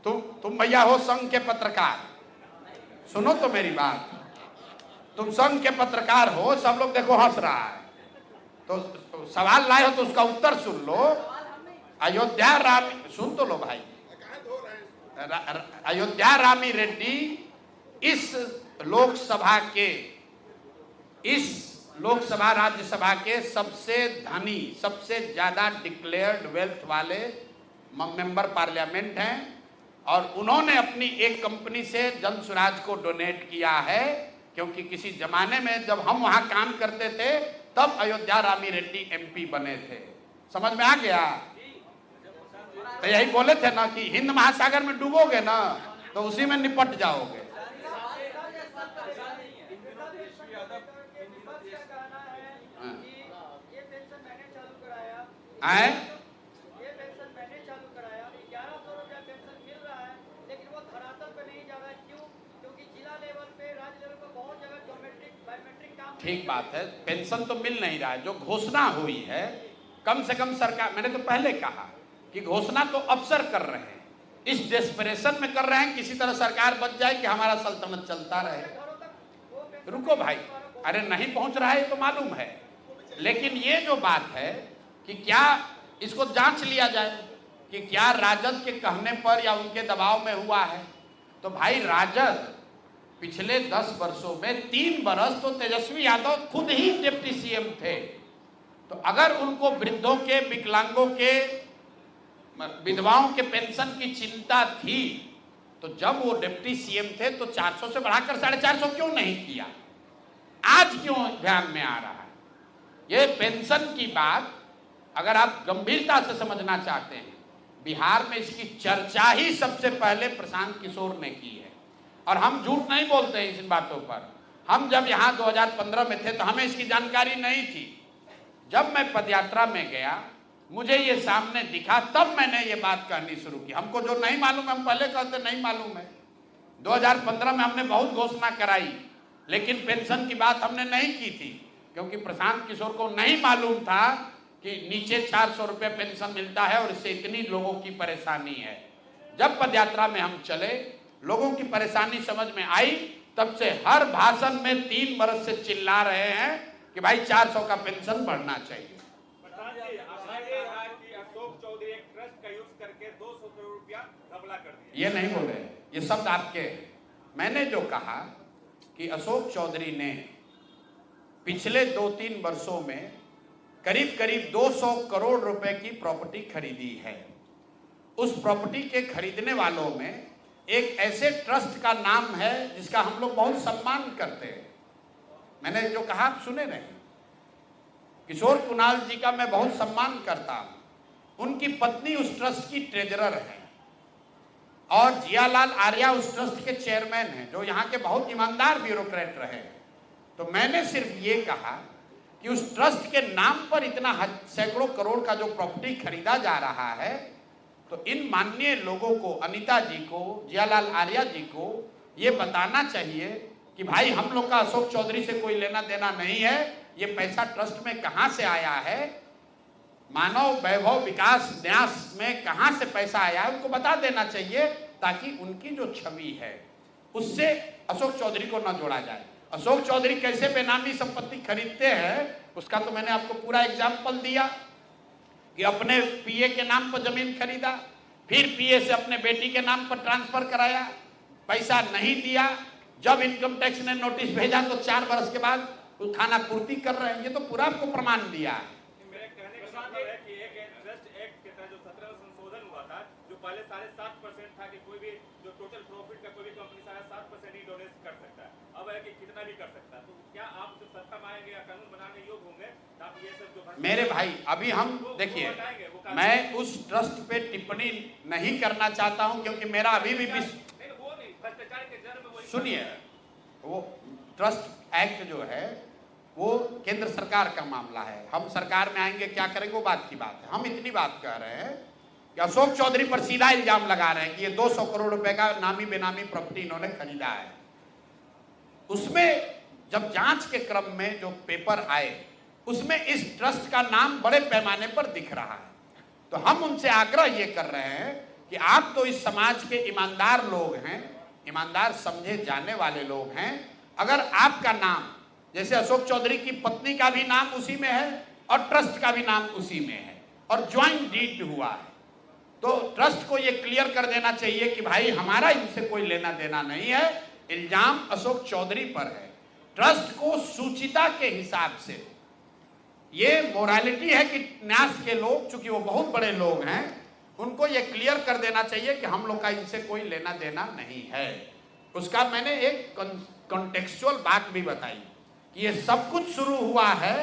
तुम भैया हो संघ के पत्रकार, सुनो तो मेरी बात, तुम संघ के पत्रकार हो, सब लोग देखो हंस रहा है, तो सवाल लाए हो तो उसका उत्तर सुन लो। अयोध्या राम, सुन तो लो भाई, अयोध्या रामी रेड्डी इस लोकसभा राज्यसभा के सबसे धनी, सबसे ज्यादा डिक्लेयर्ड वेल्थ वाले मेंबर पार्लियामेंट हैं। और उन्होंने अपनी एक कंपनी से जन स्वराज को डोनेट किया है, क्योंकि किसी जमाने में जब हम वहां काम करते थे तब अयोध्या रामी रेड्डी MP बने थे। समझ में आ गया? तो यही बोले थे ना कि हिंद महासागर में डूबोगे ना तो उसी में निपट जाओगे। आए? ये पेंशन मैंने चालू कराया, 1100 रुपया पेंशन मिल रहा है, लेकिन वो धरातल पे नहीं जा रहा है। क्यों? क्योंकि जिला लेवल पे, राज्य लेवल पे बहुत जगह बायोमेट्रिक काम। ठीक बात है, पेंशन तो मिल नहीं रहा है। जो घोषणा हुई है, कम से कम सरकार, मैंने तो पहले कहा कि घोषणा तो अफसर कर रहे हैं, इस डेस्परेशन में कर रहे हैं किसी तरह सरकार बच जाए कि हमारा सल्तनत चलता रहे। रुको भाई, अरे नहीं पहुंच रहा है तो मालूम है, लेकिन ये जो बात है कि क्या इसको जांच लिया जाए कि क्या राजद के कहने पर या उनके दबाव में हुआ है। तो भाई राजद पिछले 10 वर्षों में 3 बरस तो तेजस्वी यादव खुद ही डिप्टी CM थे। तो अगर उनको वृद्धों के, विकलांगों के, विधवाओं के पेंशन की चिंता थी तो जब वो डिप्टी CM थे तो 400 से बढ़ाकर 450 क्यों नहीं किया? आज क्यों ध्यान में आ रहा है? ये पेंशन की बात अगर आप गंभीरता से समझना चाहते हैं, बिहार में इसकी चर्चा ही सबसे पहले प्रशांत किशोर ने की है। और हम झूठ नहीं बोलते हैं इन बातों पर। हम जब यहाँ 2015 में थे तो हमें इसकी जानकारी नहीं थी। जब मैं पदयात्रा में गया, मुझे ये सामने दिखा, तब मैंने ये बात कहनी शुरू की। हमको जो नहीं मालूम है हम पहले कहते नहीं मालूम है। 2015 में हमने बहुत घोषणा कराई, लेकिन पेंशन की बात हमने नहीं की थी, क्योंकि प्रशांत किशोर को नहीं मालूम था कि नीचे 400 रुपये पेंशन मिलता है और इससे इतनी लोगों की परेशानी है। जब पदयात्रा में हम चले लोगों की परेशानी समझ में आई, तब से हर भाषण में 3 बरस से चिल्ला रहे हैं कि भाई 400 का पेंशन बढ़ना चाहिए। अशोक चौधरी एक ट्रस्ट का यूज करके 200 करोड़ रुपया घपला कर दिया। ये नहीं बोले, ये शब्द आपके। मैंने जो कहा कि अशोक चौधरी ने पिछले 2-3 वर्षों में करीब करीब 200 करोड़ रुपए की प्रॉपर्टी खरीदी है। उस प्रॉपर्टी के खरीदने वालों में एक ऐसे ट्रस्ट का नाम है जिसका हम लोग बहुत सम्मान करते हैं। मैंने जो कहा आप सुने नहीं, किशोर कुणाल जी का मैं बहुत सम्मान करता हूं। उनकी पत्नी उस ट्रस्ट की ट्रेजरर है और जियालाल आर्या उस ट्रस्ट के चेयरमैन हैं, जो यहाँ के बहुत ईमानदार ब्यूरोक्रेट रहे। तो मैंने सिर्फ ये कहा कि उस ट्रस्ट के नाम पर इतना सैकड़ों करोड़ का जो प्रॉपर्टी खरीदा जा रहा है, तो इन माननीय लोगों को, अनीता जी को, जियालाल आर्या जी को ये बताना चाहिए कि भाई हम लोग का अशोक चौधरी से कोई लेना देना नहीं है। ये पैसा ट्रस्ट में कहां से आया है, मानव वैभव विकास न्यास में कहां से पैसा आया है, उनको बता देना चाहिए, ताकि उनकी जो छवि है उससे अशोक चौधरी को न जोड़ा जाए। अशोक चौधरी कैसे बेनामी संपत्ति खरीदते हैं उसका तो मैंने आपको पूरा एग्जाम्पल दिया कि अपने पीए के नाम पर जमीन खरीदा, फिर पीए से अपने बेटी के नाम पर ट्रांसफर कराया, पैसा नहीं दिया। जब इनकम टैक्स ने नोटिस भेजा तो 4 बरस के बाद खाना पूर्ति कर रहे हैं। ये तो पूरा आपको प्रमाण दिया है। मेरे कहने का मतलब है कि एक ट्रस्ट एक्ट के तहत जो 17 में संशोधन हुआ था, जो पहले 7.5% था कि कोई भी जो टोटल प्रॉफिट का कोई भी कंपनी 7.5% ही डोनेट कर सकता है, अब है कि कितना भी कर सकता है। तो क्या आप जब सत्ता में आएंगे या कानून बनाने योग्य होंगे तो आप ये सब जो मेरे भाई अभी हम देखिए, मैं उस ट्रस्ट पे टिप्पणी नहीं करना चाहता हूं क्योंकि मेरा अभी भी भ्रष्टाचार के जन्म वही। सुनिए, वो ट्रस्ट एक्ट जो है वो केंद्र सरकार का मामला है। हम सरकार में आएंगे क्या करेंगे वो बात की बात है। हम इतनी बात कह रहे हैं कि अशोक चौधरी पर सीधा इल्जाम लगा रहे हैं कि ये 200 करोड़ रुपए का नामी बेनामी प्रॉपर्टी इन्होंने खरीदा है। उसमें जब जांच के क्रम में जो पेपर आए उसमें इस ट्रस्ट का नाम बड़े पैमाने पर दिख रहा है। तो हम उनसे आग्रह ये कर रहे हैं कि आप तो इस समाज के ईमानदार लोग हैं, ईमानदार समझे जाने वाले लोग हैं। अगर आपका नाम, जैसे अशोक चौधरी की पत्नी का भी नाम उसी में है और ट्रस्ट का भी नाम उसी में है और ज्वाइंट डीड हुआ है, तो ट्रस्ट को ये क्लियर कर देना चाहिए कि भाई हमारा इनसे कोई लेना देना नहीं है, इल्जाम अशोक चौधरी पर है। ट्रस्ट को सूचिता के हिसाब से ये मोरालिटी है कि न्यास के लोग, चूंकि वो बहुत बड़े लोग हैं, उनको ये क्लियर कर देना चाहिए कि हम लोग का इनसे कोई लेना देना नहीं है। उसका मैंने एक कॉन्टेक्चुअल बात भी बताई कि ये सब कुछ शुरू हुआ है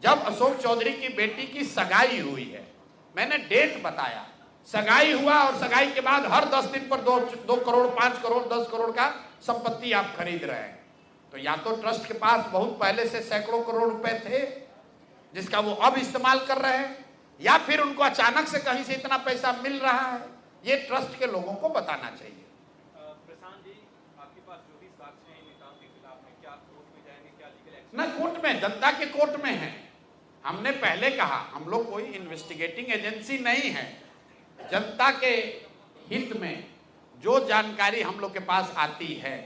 जब अशोक चौधरी की बेटी की सगाई हुई है। मैंने डेट बताया, सगाई हुआ और सगाई के बाद हर 10 दिन पर 2 करोड़ 5 करोड़ 10 करोड़ का संपत्ति आप खरीद रहे हैं। तो या तो ट्रस्ट के पास बहुत पहले से सैकड़ों करोड़ रुपए थे जिसका वो अब इस्तेमाल कर रहे हैं, या फिर उनको अचानक से कहीं से इतना पैसा मिल रहा है। ये ट्रस्ट के लोगों को बताना चाहिए। प्रशांत जी, आपके पास जो भी साक्ष्य हैं नेताओं के खिलाफ में, क्या कोर्ट में जाएंगे, क्या लीगल एक्शन? ना कोर्ट में, जनता के कोर्ट में है। हमने पहले कहा हम लोग कोई इन्वेस्टिगेटिंग एजेंसी नहीं है। जनता के हित में जो जानकारी हम लोग के पास आती है,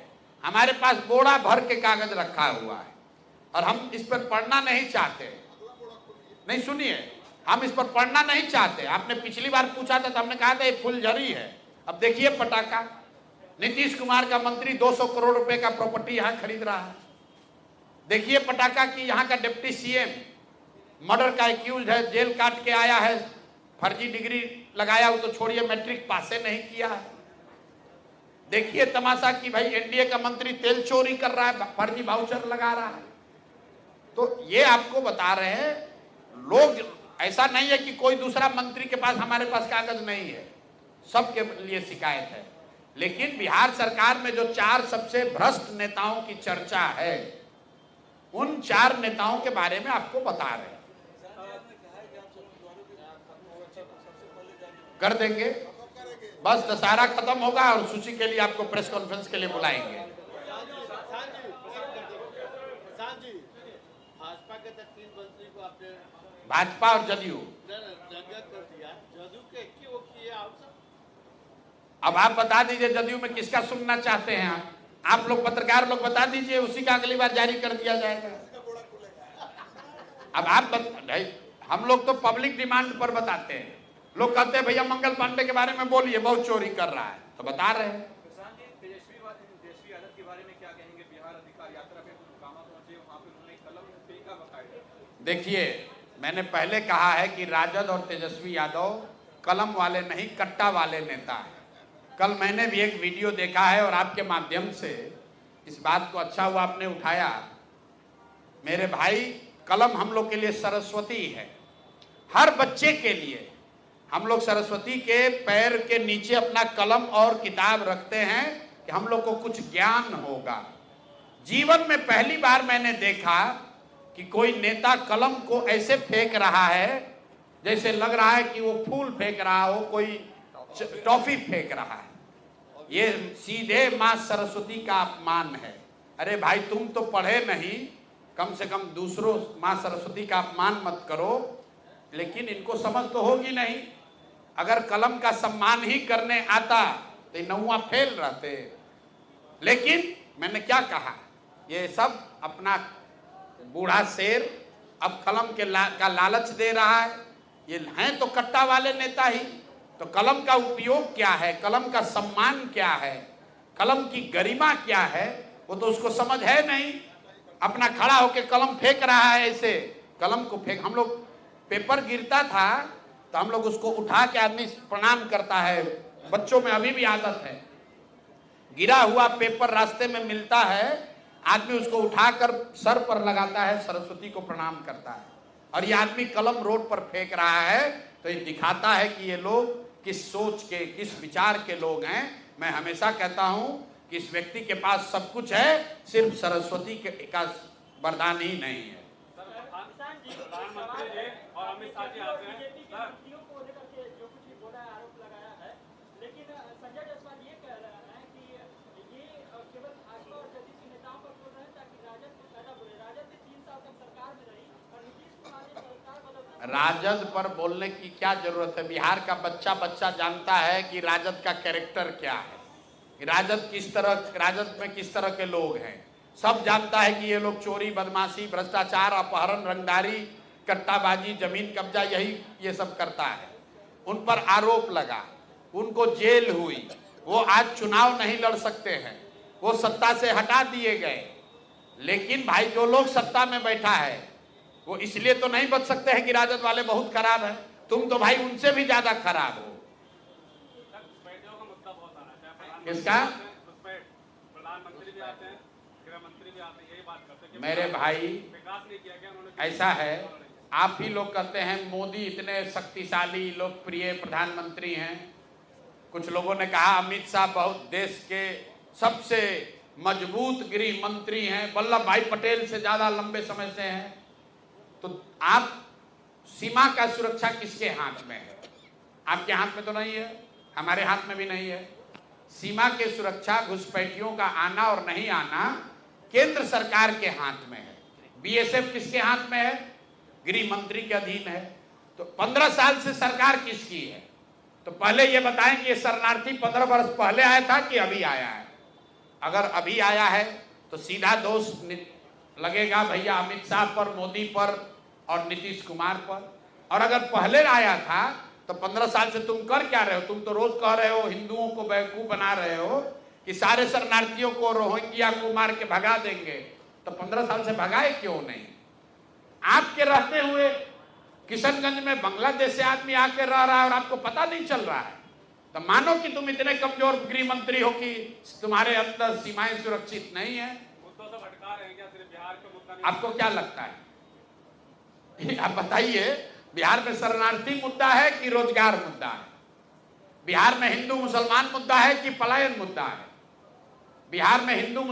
हमारे पास बोरा भर के कागज रखा हुआ है और हम इस पर पढ़ना नहीं चाहते। नहीं सुनिए, हम इस पर पढ़ना नहीं चाहते। आपने पिछली बार पूछा था तो हमने कहा था ये फुलझड़ी है। अब देखिए पटाखा, नीतीश कुमार का मंत्री 200 करोड़ रुपए का प्रॉपर्टी यहां खरीद रहा है। देखिए पटाखा की यहाँ का डिप्टी सीएम मर्डर का एक्यूज है, जेल काट के आया है, फर्जी डिग्री लगाया, वो तो छोड़िए मैट्रिक पासे नहीं किया है। देखिए तमाशा कि भाई एनडीए का मंत्री तेल चोरी कर रहा है, फर्जी वाउचर लगा रहा है। तो ये आपको बता रहे हैं लोग, ऐसा नहीं है कि कोई दूसरा मंत्री के पास हमारे पास कागज नहीं है, सबके लिए शिकायत है। लेकिन बिहार सरकार में जो 4 सबसे भ्रष्ट नेताओं की चर्चा है, उन 4 नेताओं के बारे में आपको बता रहे हैं। कर देंगे, बस दशहरा खत्म होगा और सूची के लिए आपको प्रेस कॉन्फ्रेंस के लिए बुलाएंगे। भाजपा के 3 मंत्री को आपने भाजपा और जदयू कर दिया, जदयू के अब आप बता दीजिए जदयू में किसका सुनना चाहते हैं आप लोग पत्रकार लोग बता दीजिए, उसी का अगली बार जारी कर दिया जाएगा। अब आप नहीं, हम लोग तो पब्लिक डिमांड पर बताते हैं। लोग कहते हैं भैया मंगल पांडे के बारे में बोलिए, बहुत चोरी कर रहा है, तो बता रहे हैं। तेजस्वी यादव के बारे में क्या कहेंगे? बिहार अधिकार यात्रा पे कामा पहुंचे, वहां पे उन्होंने कलम फेंका बकायदा। देखिए, मैंने पहले कहा है कि राजद और तेजस्वी यादव कलम वाले नहीं, कट्टा वाले नेता हैं। कल मैंने भी एक वीडियो देखा है और आपके माध्यम से इस बात को अच्छा हुआ आपने उठाया। मेरे भाई, कलम हम लोग के लिए सरस्वती है। हर बच्चे के लिए हम लोग सरस्वती के पैर के नीचे अपना कलम और किताब रखते हैं कि हम लोग को कुछ ज्ञान होगा। जीवन में पहली बार मैंने देखा कि कोई नेता कलम को ऐसे फेंक रहा है जैसे लग रहा है कि वो फूल फेंक रहा हो, कोई टॉफी फेंक रहा है। ये सीधे मां सरस्वती का अपमान है। अरे भाई, तुम तो पढ़े नहीं, कम से कम दूसरों मां सरस्वती का अपमान मत करो। लेकिन इनको समझ तो होगी नहीं। अगर कलम का सम्मान ही करने आता तो नौवा फेल रहते। लेकिन मैंने क्या कहा, ये सब अपना बूढ़ा शेर अब कलम के का लालच दे रहा है। ये हैं तो कट्टा वाले नेता ही। तो कलम का उपयोग क्या है, कलम का सम्मान क्या है, कलम की गरिमा क्या है, वो तो उसको समझ है नहीं। अपना खड़ा होकर कलम फेंक रहा है ऐसे। कलम को फेंक, हम लोग पेपर गिरता था तो हम लोग उसको उठा के आदमी प्रणाम करता है। बच्चों में अभी भी आदत है, गिरा हुआ पेपर रास्ते में मिलता है, आदमी उसको उठाकर सर पर लगाता है, सरस्वती को प्रणाम करता है। और ये आदमी कलम रोड पर फेंक रहा है, तो ये दिखाता है कि ये लोग किस सोच के, किस विचार के लोग हैं। मैं हमेशा कहता हूं कि इस व्यक्ति के पास सब कुछ है, सिर्फ सरस्वती का वरदान ही नहीं है। प्रधानमंत्री जी और अमित शाह जी आते हैं मंत्रियों को लेकर के जो कुछ भी बोला है, आरोप लगाया है, लेकिन संजय जायसवाल ये कह रहा है कि ये केवल भाजपा और जदयू के नेताओं पर बोल रहे हैं ताकि राजद को फायदा बोले। राजद ने 3 साल तक सरकार में रही और नीतीश कुमार ने सरकार बदल। राजद पर बोलने की क्या जरूरत है? बिहार का बच्चा बच्चा जानता है कि राजद का कैरेक्टर क्या है, राजद किस तरह, राजद में किस तरह के लोग हैं। सब जानता है कि ये लोग चोरी, बदमाशी, भ्रष्टाचार, अपहरण, रंगदारी, कट्टाबाजी, जमीन कब्जा, यही ये सब करता है। उन पर आरोप लगा, उनको जेल हुई, वो आज चुनाव नहीं लड़ सकते हैं, वो सत्ता से हटा दिए गए। लेकिन भाई, जो लोग सत्ता में बैठा है वो इसलिए तो नहीं बच सकते हैं कि राजद वाले बहुत खराब है। तुम तो भाई उनसे भी ज्यादा खराब हो। किसका? प्रधानमंत्री भी आते हैं, गृह मंत्री भी आते हैं, यही बात करते हैं। मेरे भाई, विकास नहीं किया गया उन्होंने। ऐसा है, आप ही लोग कहते हैं मोदी इतने शक्तिशाली लोकप्रिय प्रधानमंत्री हैं। कुछ लोगों ने कहा अमित शाह बहुत देश के सबसे मजबूत गृह मंत्री हैं, वल्लभ भाई पटेल से ज्यादा लंबे समय से हैं। तो आप, सीमा का सुरक्षा किसके हाथ में है? आपके हाथ में तो नहीं है, हमारे हाथ में भी नहीं है। सीमा के सुरक्षा, घुसपैठियों का आना और नहीं आना केंद्र सरकार के हाथ में है। बीएसएफ किसके हाथ में है? गृह मंत्री के अधीन है। तो 15 साल से सरकार किसकी है? तो पहले ये बताएं कि ये शरणार्थी 15 वर्ष पहले आया था कि अभी आया है? अगर अभी आया है तो सीधा दोष लगेगा भैया अमित शाह पर, मोदी पर और नीतीश कुमार पर। और अगर पहले आया था तो 15 साल से तुम कर क्या रहे हो? तुम तो रोज कह रहे हो, हिंदुओं को बेवकूफ बना रहे हो कि सारे शरणार्थियों को रोहिंग्या को मार के भगा देंगे। तो 15 साल से भगाए क्यों नहीं? आपके रहते हुए किशनगंज में बांग्लादेश से आदमी आके रह रहा है और आपको पता नहीं चल रहा है। तो मानो कि तुम इतने कमजोर गृह मंत्री हो कि तुम्हारे अंदर सीमाएं सुरक्षित नहीं है। मुद्दों से भटका रहे हैं क्या? सिर्फ बिहार का मुद्दा नहीं। आपको क्या लगता है? आप बताइए, बिहार में शरणार्थी मुद्दा है कि रोजगार मुद्दा है? बिहार में हिंदू मुसलमान मुद्दा है कि पलायन मुद्दा है? बिहार में हिंदू